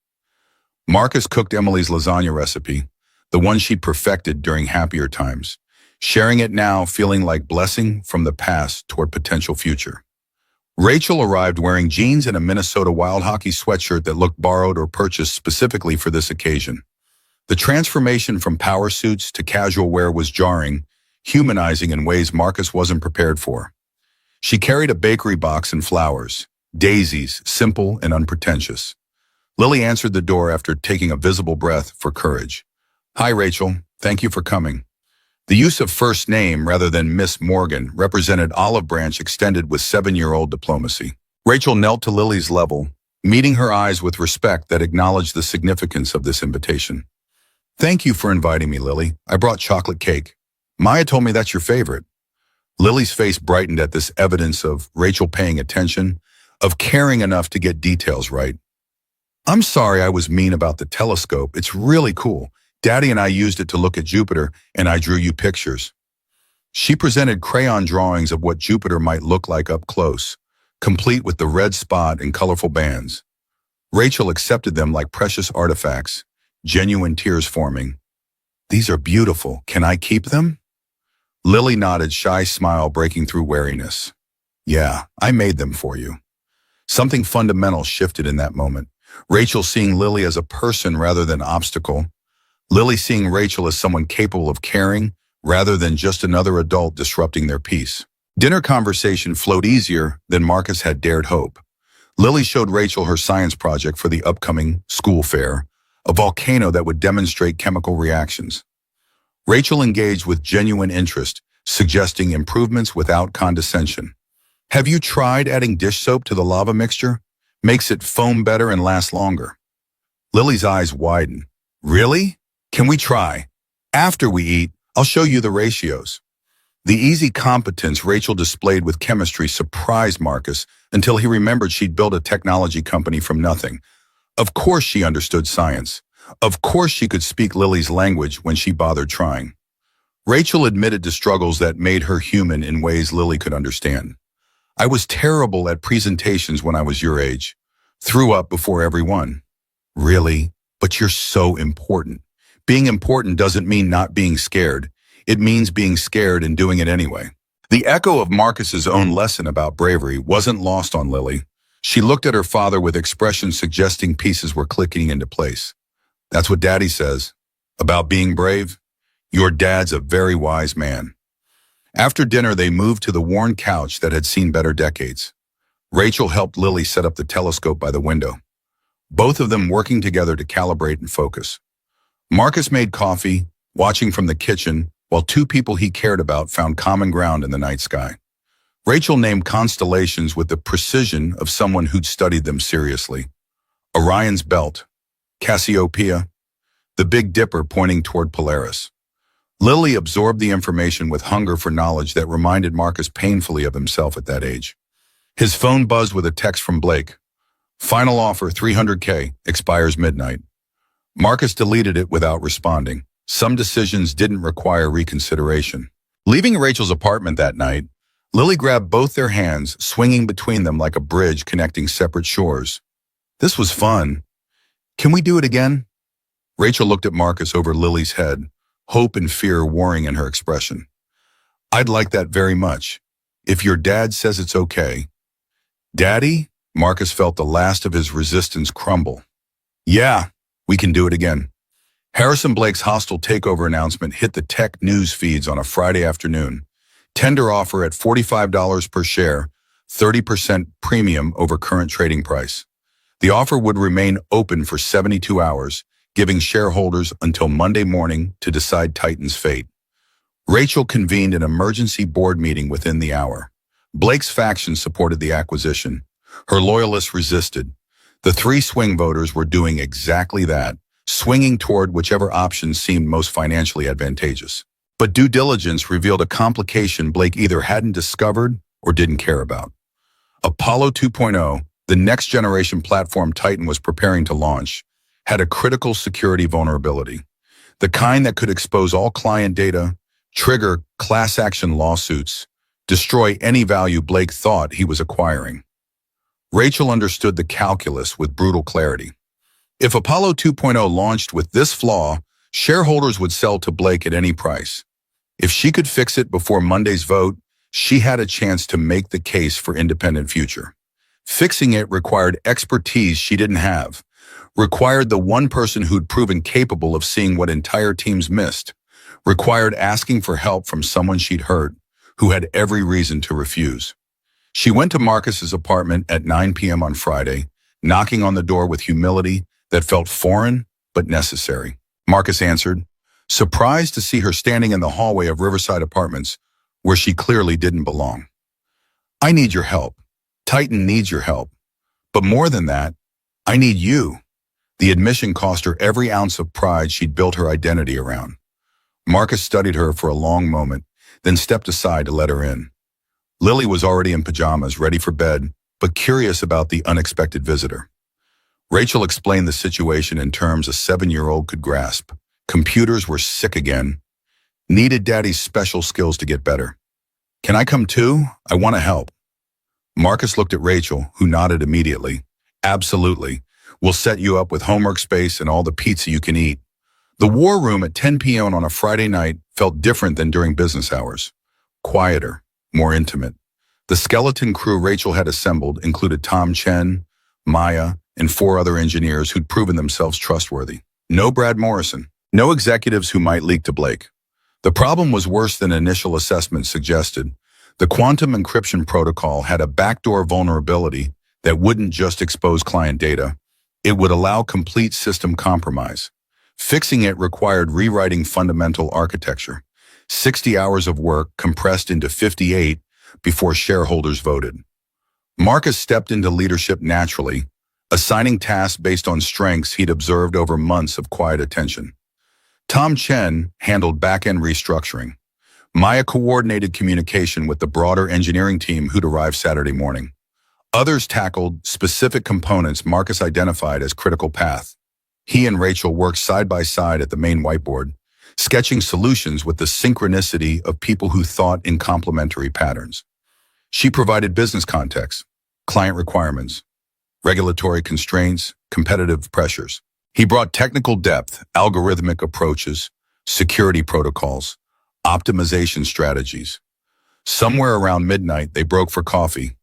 Marcus cooked Emily's lasagna recipe, the one she'd perfected during happier times, sharing it now feeling like blessing from the past toward potential future. Rachel arrived wearing jeans and a Minnesota Wild hockey sweatshirt that looked borrowed or purchased specifically for this occasion. The transformation from power suits to casual wear was jarring, humanizing in ways Marcus wasn't prepared for. She carried a bakery box and flowers, daisies, simple and unpretentious. Lily answered the door after taking a visible breath for courage. Hi, Rachel. Thank you for coming. The use of first name rather than Miss Morgan represented olive branch extended with 7-year-old diplomacy. Rachel knelt to Lily's level, meeting her eyes with respect that acknowledged the significance of this invitation. Thank you for inviting me, Lily. I brought chocolate cake. Maya told me that's your favorite. Lily's face brightened at this evidence of Rachel paying attention, of caring enough to get details right. I'm sorry I was mean about the telescope. It's really cool. Daddy and I used it to look at Jupiter, and I drew you pictures. She presented crayon drawings of what Jupiter might look like up close, complete with the red spot and colorful bands. Rachel accepted them like precious artifacts, genuine tears forming. These are beautiful. Can I keep them? Lily nodded, shy smile breaking through wariness. Yeah, I made them for you. Something fundamental shifted in that moment. Rachel seeing Lily as a person rather than obstacle. Lily seeing Rachel as someone capable of caring rather than just another adult disrupting their peace. Dinner conversation flowed easier than Marcus had dared hope. Lily showed Rachel her science project for the upcoming school fair, a volcano that would demonstrate chemical reactions. Rachel engaged with genuine interest, suggesting improvements without condescension. Have you tried adding dish soap to the lava mixture? Makes it foam better and last longer. Lily's eyes widened. Really? Can we try? After we eat, I'll show you the ratios. The easy competence Rachel displayed with chemistry surprised Marcus until he remembered she'd built a technology company from nothing. Of course she understood science. Of course she could speak Lily's language when she bothered trying. Rachel admitted to struggles that made her human in ways Lily could understand. I was terrible at presentations when I was your age. Threw up before everyone. Really? But you're so important. Being important doesn't mean not being scared. It means being scared and doing it anyway. The echo of Marcus's own lesson about bravery wasn't lost on Lily. She looked at her father with expressions suggesting pieces were clicking into place. That's what Daddy says. About being brave? Your dad's a very wise man. After dinner, they moved to the worn couch that had seen better decades. Rachel helped Lily set up the telescope by the window, both of them working together to calibrate and focus. Marcus made coffee, watching from the kitchen, while two people he cared about found common ground in the night sky. Rachel named constellations with the precision of someone who'd studied them seriously. Orion's Belt, Cassiopeia, the Big Dipper pointing toward Polaris. Lily absorbed the information with hunger for knowledge that reminded Marcus painfully of himself at that age. His phone buzzed with a text from Blake. Final offer, $300K, expires midnight. Marcus deleted it without responding. Some decisions didn't require reconsideration. Leaving Rachel's apartment that night, Lily grabbed both their hands, swinging between them like a bridge connecting separate shores. This was fun. Can we do it again? Rachel looked at Marcus over Lily's head, hope and fear warring in her expression. I'd like that very much. If your dad says it's okay. Daddy? Marcus felt the last of his resistance crumble. Yeah, we can do it again. Harrison Blake's hostile takeover announcement hit the tech news feeds on a Friday afternoon. Tender offer at $45 per share, 30% premium over current trading price. The offer would remain open for 72 hours, giving shareholders until Monday morning to decide Titan's fate. Rachel convened an emergency board meeting within the hour. Blake's faction supported the acquisition. Her loyalists resisted. The three swing voters were doing exactly that, swinging toward whichever option seemed most financially advantageous. But due diligence revealed a complication Blake either hadn't discovered or didn't care about. Apollo 2.0, the next-generation platform Titan was preparing to launch, had a critical security vulnerability, the kind that could expose all client data, trigger class-action lawsuits, destroy any value Blake thought he was acquiring. Rachel understood the calculus with brutal clarity. If Apollo 2.0 launched with this flaw, shareholders would sell to Blake at any price. If she could fix it before Monday's vote, she had a chance to make the case for independent future. Fixing it required expertise she didn't have, required the one person who'd proven capable of seeing what entire teams missed, required asking for help from someone she'd hurt, who had every reason to refuse. She went to Marcus's apartment at 9 p.m. on Friday, knocking on the door with humility that felt foreign but necessary. Marcus answered, surprised to see her standing in the hallway of Riverside Apartments, where she clearly didn't belong. I need your help. Titan needs your help. But more than that, I need you. The admission cost her every ounce of pride she'd built her identity around. Marcus studied her for a long moment, then stepped aside to let her in. Lily was already in pajamas, ready for bed, but curious about the unexpected visitor. Rachel explained the situation in terms a 7-year-old could grasp. Computers were sick again. Needed Daddy's special skills to get better. Can I come too? I want to help. Marcus looked at Rachel, who nodded immediately. Absolutely. We'll set you up with homework space and all the pizza you can eat. The war room at 10 p.m. on a Friday night felt different than during business hours. Quieter, more intimate. The skeleton crew Rachel had assembled included Tom Chen, Maya, and 4 other engineers who'd proven themselves trustworthy. No Brad Morrison. No executives who might leak to Blake. The problem was worse than initial assessments suggested. The quantum encryption protocol had a backdoor vulnerability that wouldn't just expose client data. It would allow complete system compromise. Fixing it required rewriting fundamental architecture. 60 hours of work compressed into 58 before shareholders voted. Marcus stepped into leadership naturally, assigning tasks based on strengths he'd observed over months of quiet attention. Tom Chen handled back-end restructuring. Maya coordinated communication with the broader engineering team who'd arrived Saturday morning. Others tackled specific components Marcus identified as critical path. He and Rachel worked side by side at the main whiteboard, sketching solutions with the synchronicity of people who thought in complementary patterns. She provided business context, client requirements, regulatory constraints, competitive pressures. He brought technical depth, algorithmic approaches, security protocols, optimization strategies. Somewhere around midnight, they broke for coffee.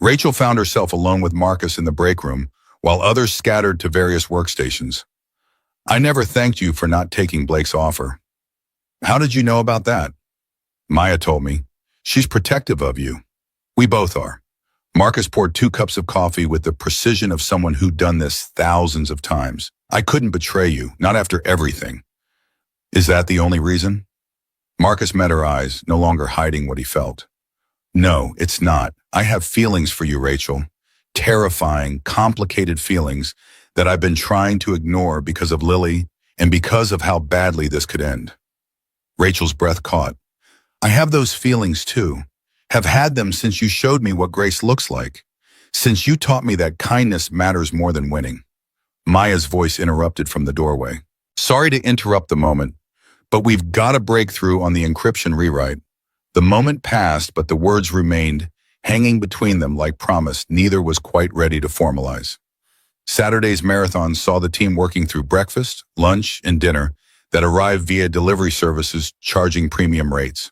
Rachel found herself alone with Marcus in the break room, while others scattered to various workstations. I never thanked you for not taking Blake's offer. How did you know about that? Maya told me. She's protective of you. We both are. Marcus poured 2 cups of coffee with the precision of someone who'd done this thousands of times. I couldn't betray you, not after everything. Is that the only reason? Marcus met her eyes, no longer hiding what he felt. No, it's not. I have feelings for you, Rachel. Terrifying, complicated feelings that I've been trying to ignore because of Lily and because of how badly this could end. Rachel's breath caught. I have those feelings too. Have had them since you showed me what grace looks like. Since you taught me that kindness matters more than winning. Maya's voice interrupted from the doorway. Sorry to interrupt the moment, but we've got a breakthrough on the encryption rewrite. The moment passed, but the words remained, hanging between them like promise neither was quite ready to formalize. Saturday's marathon saw the team working through breakfast, lunch, and dinner that arrived via delivery services charging premium rates.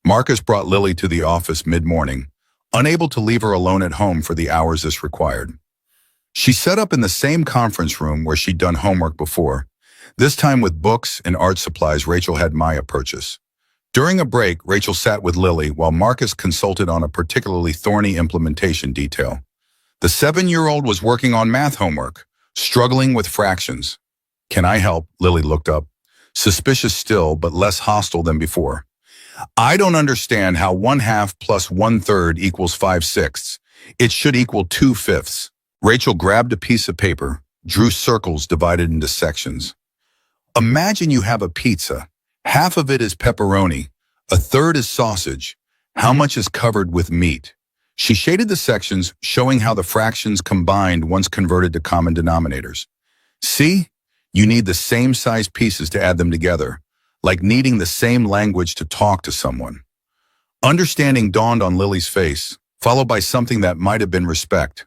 Marcus brought Lily to the office mid-morning, unable to leave her alone at home for the hours this required. She set up in the same conference room where she'd done homework before, this time with books and art supplies Rachel had Maya purchase. During a break, Rachel sat with Lily while Marcus consulted on a particularly thorny implementation detail. The 7-year-old was working on math homework, struggling with fractions. Can I help? Lily looked up, suspicious still but less hostile than before. I don't understand how 1/2 plus 1/3 equals 5/6. It should equal 2/5. Rachel grabbed a piece of paper, drew circles divided into sections. Imagine you have a pizza. Half of it is pepperoni, 1/3 is sausage. How much is covered with meat? She shaded the sections, showing how the fractions combined once converted to common denominators. See? You need the same size pieces to add them together, like needing the same language to talk to someone. Understanding dawned on Lily's face, followed by something that might have been respect.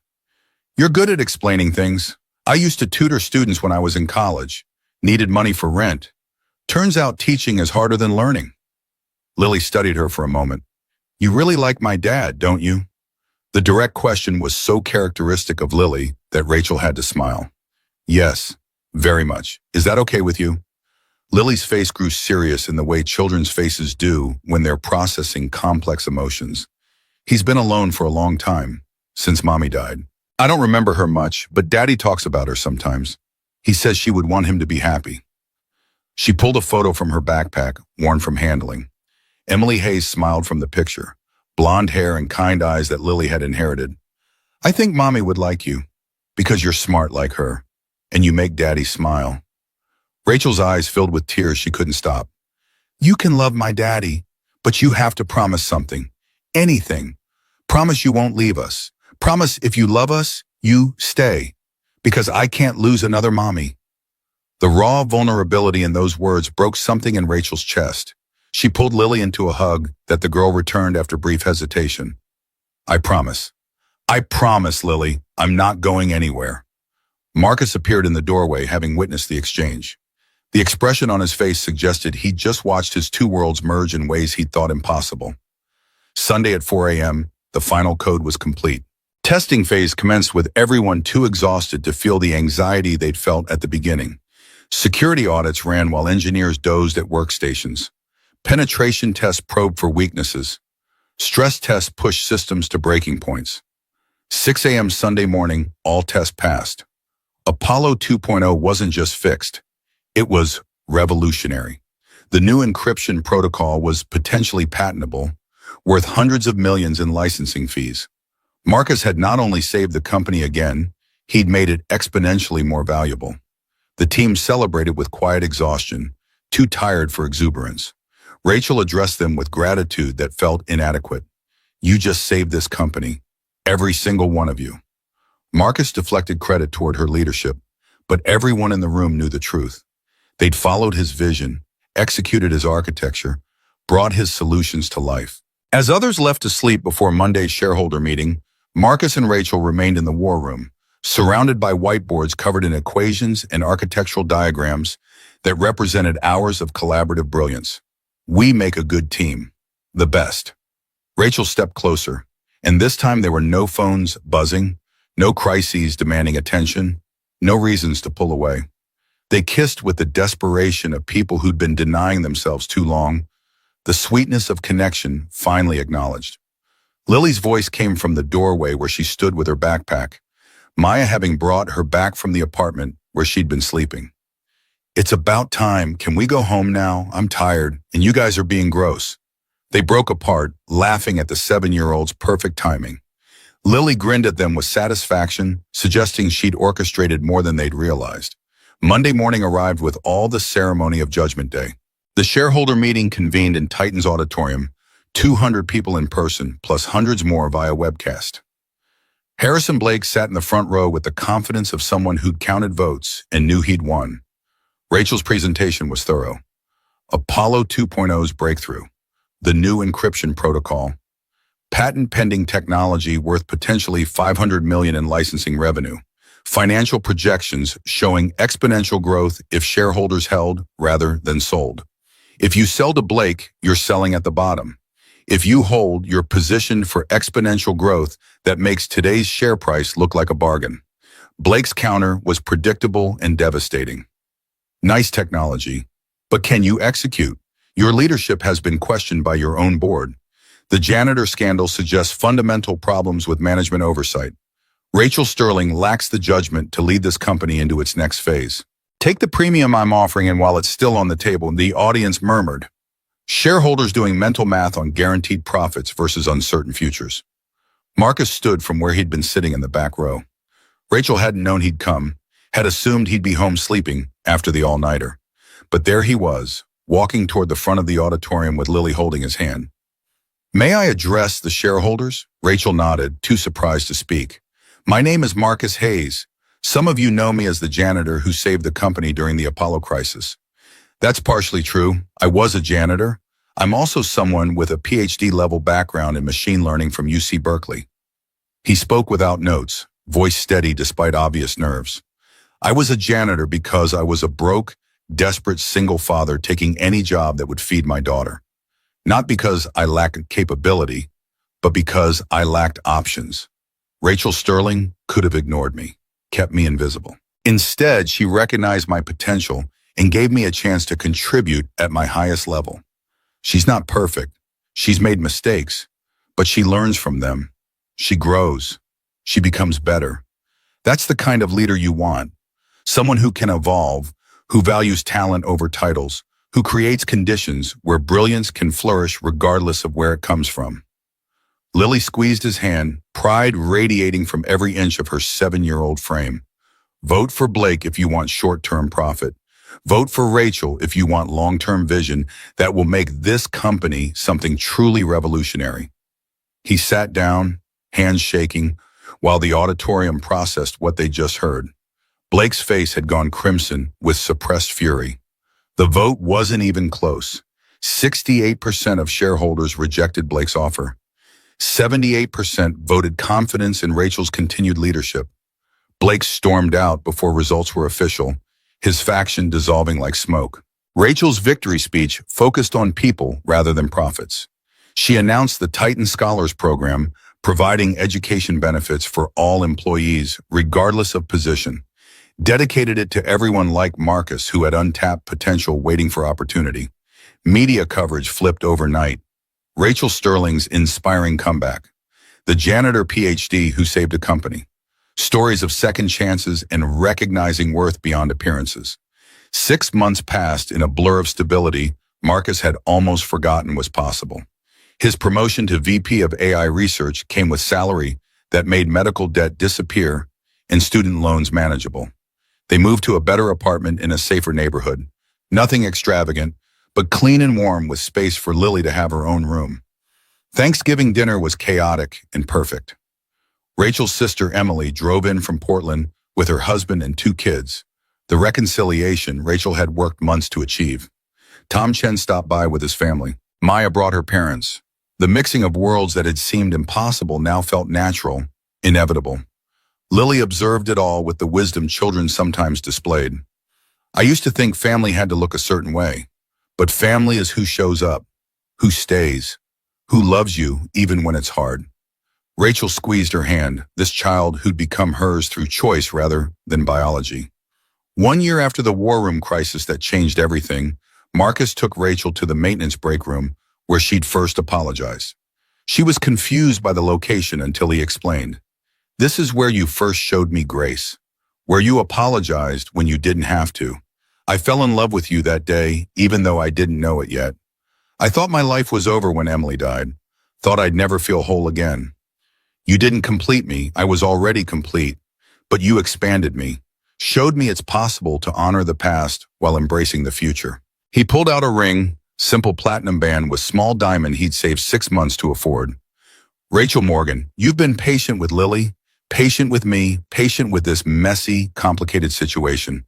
You're good at explaining things. I used to tutor students when I was in college. Needed money for rent. Turns out teaching is harder than learning. Lily studied her for a moment. You really like my dad, don't you? The direct question was so characteristic of Lily that Rachel had to smile. Yes, very much. Is that okay with you? Lily's face grew serious in the way children's faces do when they're processing complex emotions. He's been alone for a long time, since Mommy died. I don't remember her much, but Daddy talks about her sometimes. He says she would want him to be happy. She pulled a photo from her backpack, worn from handling. Emily Hayes smiled from the picture, blonde hair and kind eyes that Lily had inherited. I think Mommy would like you, because you're smart like her, and you make Daddy smile. Rachel's eyes filled with tears she couldn't stop. You can love my daddy, but you have to promise something. Anything. Promise you won't leave us. Promise if you love us, you stay. Because I can't lose another mommy. The raw vulnerability in those words broke something in Rachel's chest. She pulled Lily into a hug that the girl returned after brief hesitation. I promise. I promise, Lily, I'm not going anywhere. Marcus appeared in the doorway, having witnessed the exchange. The expression on his face suggested he'd just watched his two worlds merge in ways he'd thought impossible. Sunday at 4 a.m., the final code was complete. Testing phase commenced with everyone too exhausted to feel the anxiety they'd felt at the beginning. Security audits ran while engineers dozed at workstations. Penetration tests probed for weaknesses. Stress tests pushed systems to breaking points. 6 a.m. Sunday morning, all tests passed. Apollo 2.0 wasn't just fixed. It was revolutionary. The new encryption protocol was potentially patentable, worth hundreds of millions in licensing fees. Marcus had not only saved the company again, he'd made it exponentially more valuable. The team celebrated with quiet exhaustion, too tired for exuberance. Rachel addressed them with gratitude that felt inadequate. You just saved this company, every single one of you. Marcus deflected credit toward her leadership, but everyone in the room knew the truth. They'd followed his vision, executed his architecture, brought his solutions to life. As others left to sleep before Monday's shareholder meeting, Marcus and Rachel remained in the war room, surrounded by whiteboards covered in equations and architectural diagrams that represented hours of collaborative brilliance. We make a good team. The best. Rachel stepped closer, and this time there were no phones buzzing, no crises demanding attention, no reasons to pull away. They kissed with the desperation of people who'd been denying themselves too long, the sweetness of connection finally acknowledged. Lily's voice came from the doorway where she stood with her backpack, Maya having brought her back from the apartment where she'd been sleeping. "It's about time. Can we go home now? I'm tired, and you guys are being gross." They broke apart, laughing at the 7-year-old's perfect timing. Lily grinned at them with satisfaction, suggesting she'd orchestrated more than they'd realized. Monday morning arrived with all the ceremony of Judgment Day. The shareholder meeting convened in Titan's auditorium, 200 people in person, plus hundreds more via webcast. Harrison Blake sat in the front row with the confidence of someone who'd counted votes and knew he'd won. Rachel's presentation was thorough. Apollo 2.0's breakthrough, the new encryption protocol, patent-pending technology worth potentially $500 million in licensing revenue, financial projections showing exponential growth if shareholders held rather than sold. If you sell to Blake, you're selling at the bottom. If you hold, you're positioned for exponential growth that makes today's share price look like a bargain. Blake's counter was predictable and devastating. "Nice technology, but can you execute? Your leadership has been questioned by your own board. The Janitor scandal suggests fundamental problems with management oversight. Rachel Sterling lacks the judgment to lead this company into its next phase. Take the premium I'm offering, and while it's still on the table," the audience murmured. Shareholders doing mental math on guaranteed profits versus uncertain futures. Marcus stood from where he'd been sitting in the back row. Rachel hadn't known he'd come, had assumed he'd be home sleeping after the all-nighter. But there he was, walking toward the front of the auditorium with Lily holding his hand. "May I address the shareholders?" Rachel nodded, too surprised to speak. "My name is Marcus Hayes. Some of you know me as the janitor who saved the company during the Apollo crisis. That's partially true. I was a janitor. I'm also someone with a PhD-level background in machine learning from UC Berkeley." He spoke without notes, voice steady despite obvious nerves. "I was a janitor because I was a broke, desperate single father taking any job that would feed my daughter. Not because I lacked capability, but because I lacked options. Rachel Sterling could have ignored me, kept me invisible. Instead, she recognized my potential and gave me a chance to contribute at my highest level. She's not perfect. She's made mistakes, but she learns from them. She grows. She becomes better. That's the kind of leader you want. Someone who can evolve, who values talent over titles, who creates conditions where brilliance can flourish regardless of where it comes from." Lily squeezed his hand, pride radiating from every inch of her 7-year-old frame. "Vote for Blake if you want short-term profit. Vote for Rachel if you want long-term vision that will make this company something truly revolutionary." He sat down, hands shaking, while the auditorium processed what they just heard. Blake's face had gone crimson with suppressed fury. The vote wasn't even close. 68% of shareholders rejected Blake's offer. 78% voted confidence in Rachel's continued leadership. Blake stormed out before results were official, his faction dissolving like smoke. Rachel's victory speech focused on people rather than profits. She announced the Titan Scholars Program, providing education benefits for all employees, regardless of position. Dedicated it to everyone like Marcus who had untapped potential waiting for opportunity. Media coverage flipped overnight. Rachel Sterling's inspiring comeback. The janitor PhD who saved a company. Stories of second chances and recognizing worth beyond appearances. 6 months passed in a blur of stability Marcus had almost forgotten was possible. His promotion to VP of AI research came with salary that made medical debt disappear and student loans manageable. They moved to a better apartment in a safer neighborhood. Nothing extravagant, but clean and warm with space for Lily to have her own room. Thanksgiving dinner was chaotic and perfect. Rachel's sister Emily drove in from Portland with her husband and 2 kids, the reconciliation Rachel had worked months to achieve. Tom Chen stopped by with his family. Maya brought her parents. The mixing of worlds that had seemed impossible now felt natural, inevitable. Lily observed it all with the wisdom children sometimes displayed. "I used to think family had to look a certain way, but family is who shows up, who stays, who loves you even when it's hard." Rachel squeezed her hand, this child who'd become hers through choice rather than biology. 1 year after the war room crisis that changed everything, Marcus took Rachel to the maintenance break room where she'd first apologized. She was confused by the location until he explained. This is where you first showed me grace, where you apologized when you didn't have to. I fell in love with you that day, even though I didn't know it yet. I thought my life was over when Emily died, thought I'd never feel whole again. You didn't complete me, I was already complete, but you expanded me, showed me it's possible to honor the past while embracing the future. He pulled out a ring, simple platinum band with small diamond he'd saved 6 months to afford. Rachel Morgan, you've been patient with Lily, patient with me, patient with this messy, complicated situation.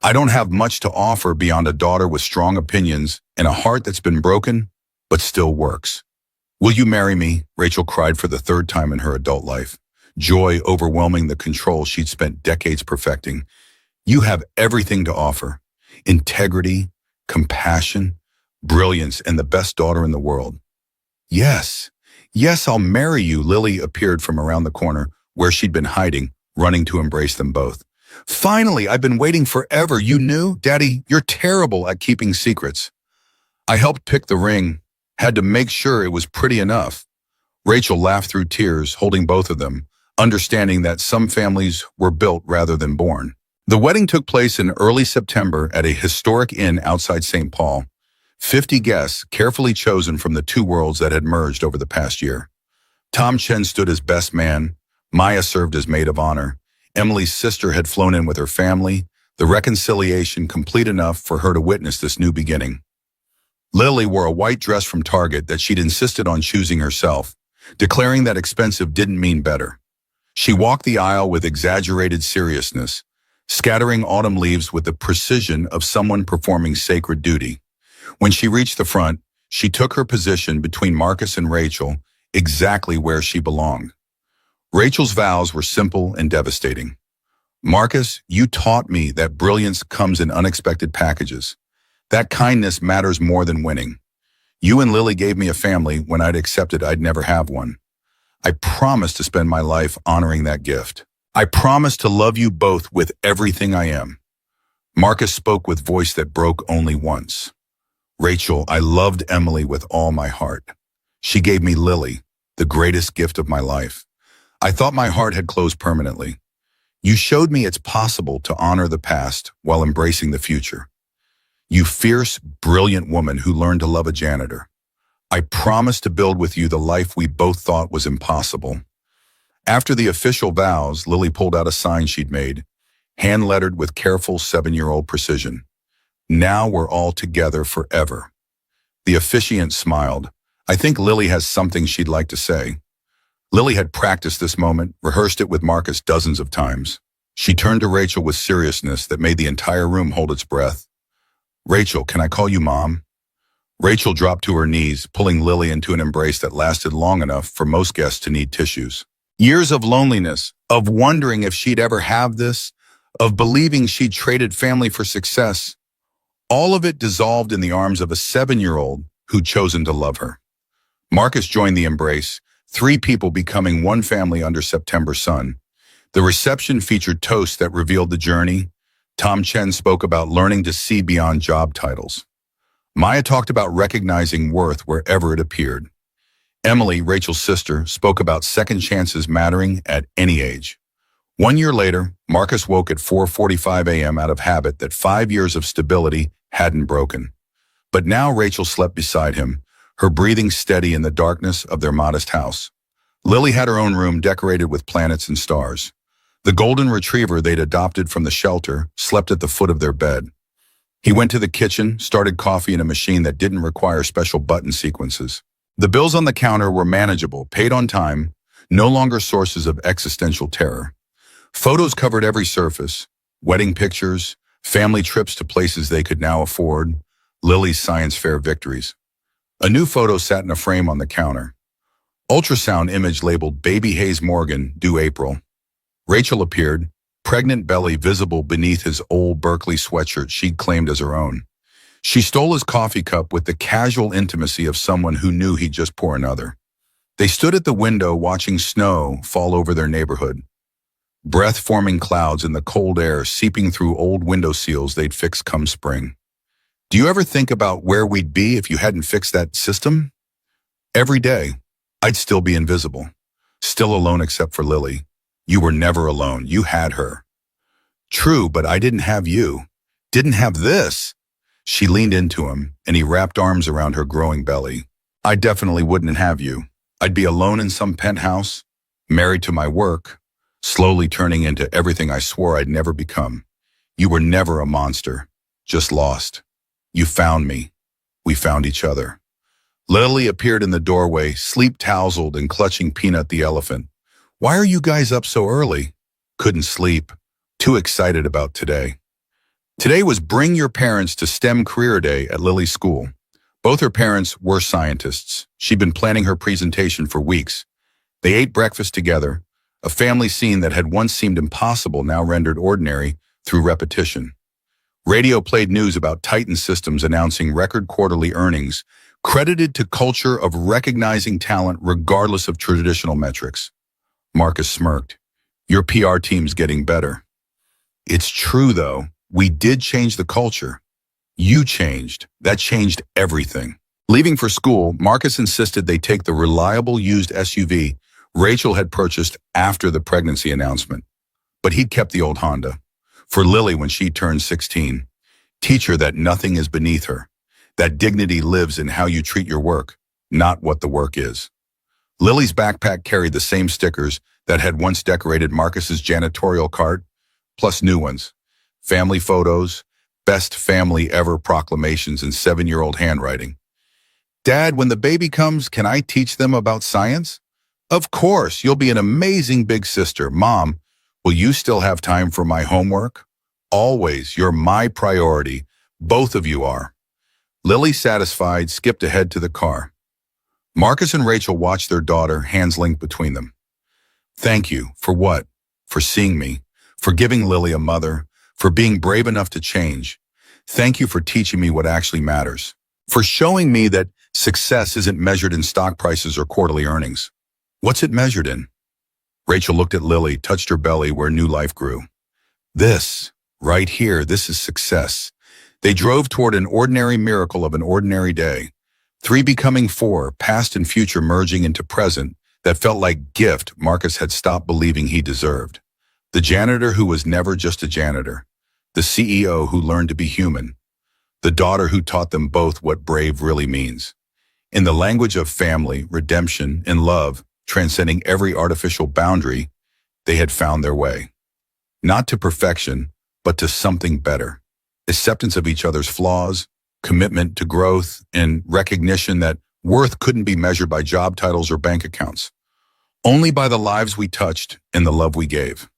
I don't have much to offer beyond a daughter with strong opinions and a heart that's been broken, but still works. Will you marry me? Rachel cried for the third time in her adult life, joy overwhelming the control she'd spent decades perfecting. You have everything to offer: integrity, compassion, brilliance, and the best daughter in the world. Yes, yes, I'll marry you. Lily appeared from around the corner where she'd been hiding, running to embrace them both. Finally, I've been waiting forever. You knew? Daddy, you're terrible at keeping secrets. I helped pick the ring, had to make sure it was pretty enough. Rachel laughed through tears, holding both of them, understanding that some families were built rather than born. The wedding took place in early September at a historic inn outside St. Paul. 50 guests, carefully chosen from the two worlds that had merged over the past year. Tom Chen stood as best man. Maya served as maid of honor. Emily's sister had flown in with her family, the reconciliation complete enough for her to witness this new beginning. Lily wore a white dress from Target that she'd insisted on choosing herself, declaring that expensive didn't mean better. She walked the aisle with exaggerated seriousness, scattering autumn leaves with the precision of someone performing sacred duty. When she reached the front, she took her position between Marcus and Rachel, exactly where she belonged. Rachel's vows were simple and devastating. Marcus, you taught me that brilliance comes in unexpected packages. That kindness matters more than winning. You and Lily gave me a family when I'd accepted I'd never have one. I promised to spend my life honoring that gift. I promised to love you both with everything I am. Marcus spoke with voice that broke only once. Rachel, I loved Emily with all my heart. She gave me Lily, the greatest gift of my life. I thought my heart had closed permanently. You showed me it's possible to honor the past while embracing the future. You fierce, brilliant woman who learned to love a janitor. I promised to build with you the life we both thought was impossible. After the official vows, Lily pulled out a sign she'd made, hand-lettered with careful 7-year-old precision. Now we're all together forever. The officiant smiled. I think Lily has something she'd like to say. Lily had practiced this moment, rehearsed it with Marcus dozens of times. She turned to Rachel with seriousness that made the entire room hold its breath. Rachel, can I call you Mom? Rachel dropped to her knees, pulling Lily into an embrace that lasted long enough for most guests to need tissues. Years of loneliness, of wondering if she'd ever have this, of believing she'd traded family for success, all of it dissolved in the arms of a 7-year-old who'd chosen to love her. Marcus joined the embrace, 3 people becoming one family under September sun. The reception featured toasts that revealed the journey. Tom Chen spoke about learning to see beyond job titles. Maya talked about recognizing worth wherever it appeared. Emily, Rachel's sister, spoke about second chances mattering at any age. 1 year later, Marcus woke at 4:45 a.m. out of habit that 5 years of stability hadn't broken. But now Rachel slept beside him, her breathing steady in the darkness of their modest house. Lily had her own room decorated with planets and stars. The golden retriever they'd adopted from the shelter slept at the foot of their bed. He went to the kitchen, started coffee in a machine that didn't require special button sequences. The bills on the counter were manageable, paid on time, no longer sources of existential terror. Photos covered every surface: wedding pictures, family trips to places they could now afford, Lily's science fair victories. A new photo sat in a frame on the counter. Ultrasound image labeled Baby Hayes Morgan, due April. Rachel appeared, pregnant belly visible beneath his old Berkeley sweatshirt she'd claimed as her own. She stole his coffee cup with the casual intimacy of someone who knew he'd just pour another. They stood at the window watching snow fall over their neighborhood. breath-forming clouds in the cold air seeping through old window seals they'd fixed come spring. Do you ever think about where we'd be if you hadn't fixed that system? Every day, I'd still be invisible, still alone except for Lily. You were never alone. You had her. True, but I didn't have you. Didn't have this. She leaned into him, and he wrapped arms around her growing belly. I definitely wouldn't have you. I'd be alone in some penthouse, married to my work, slowly turning into everything I swore I'd never become. You were never a monster, just lost. You found me. We found each other. Lily appeared in the doorway, sleep-tousled and clutching Peanut the elephant. Why are you guys up so early? Couldn't sleep. Too excited about today. Today was Bring Your Parents to STEM Career Day at Lily's school. Both her parents were scientists. She'd been planning her presentation for weeks. They ate breakfast together, a family scene that had once seemed impossible now rendered ordinary through repetition. Radio played news about Titan Systems announcing record quarterly earnings, credited to culture of recognizing talent regardless of traditional metrics. Marcus smirked. Your PR team's getting better. It's true, though. We did change the culture. You changed. That changed everything. Leaving for school, Marcus insisted they take the reliable used SUV Rachel had purchased after the pregnancy announcement. But he'd kept the old Honda. For Lily when she turned 16. Teach her that nothing is beneath her. That dignity lives in how you treat your work, not what the work is. Lily's backpack carried the same stickers that had once decorated Marcus's janitorial cart, plus new ones. Family photos, best family ever proclamations in 7-year-old handwriting. Dad, when the baby comes, can I teach them about science? Of course, you'll be an amazing big sister. Mom, will you still have time for my homework? Always, you're my priority. Both of you are. Lily, satisfied, skipped ahead to the car. Marcus and Rachel watched their daughter, hands linked between them. Thank you. For what? For seeing me. For giving Lily a mother. For being brave enough to change. Thank you for teaching me what actually matters. For showing me that success isn't measured in stock prices or quarterly earnings. What's it measured in? Rachel looked at Lily, touched her belly where new life grew. This, right here, this is success. They drove toward an ordinary miracle of an ordinary day. 3 becoming 4, past and future merging into present, that felt like gift Marcus had stopped believing he deserved. The janitor who was never just a janitor. The CEO who learned to be human. The daughter who taught them both what brave really means. In the language of family, redemption, and love, transcending every artificial boundary, they had found their way. Not to perfection, but to something better. Acceptance of each other's flaws, commitment to growth, and recognition that worth couldn't be measured by job titles or bank accounts. Only by the lives we touched and the love we gave.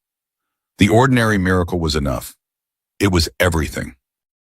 The ordinary miracle was enough. It was everything.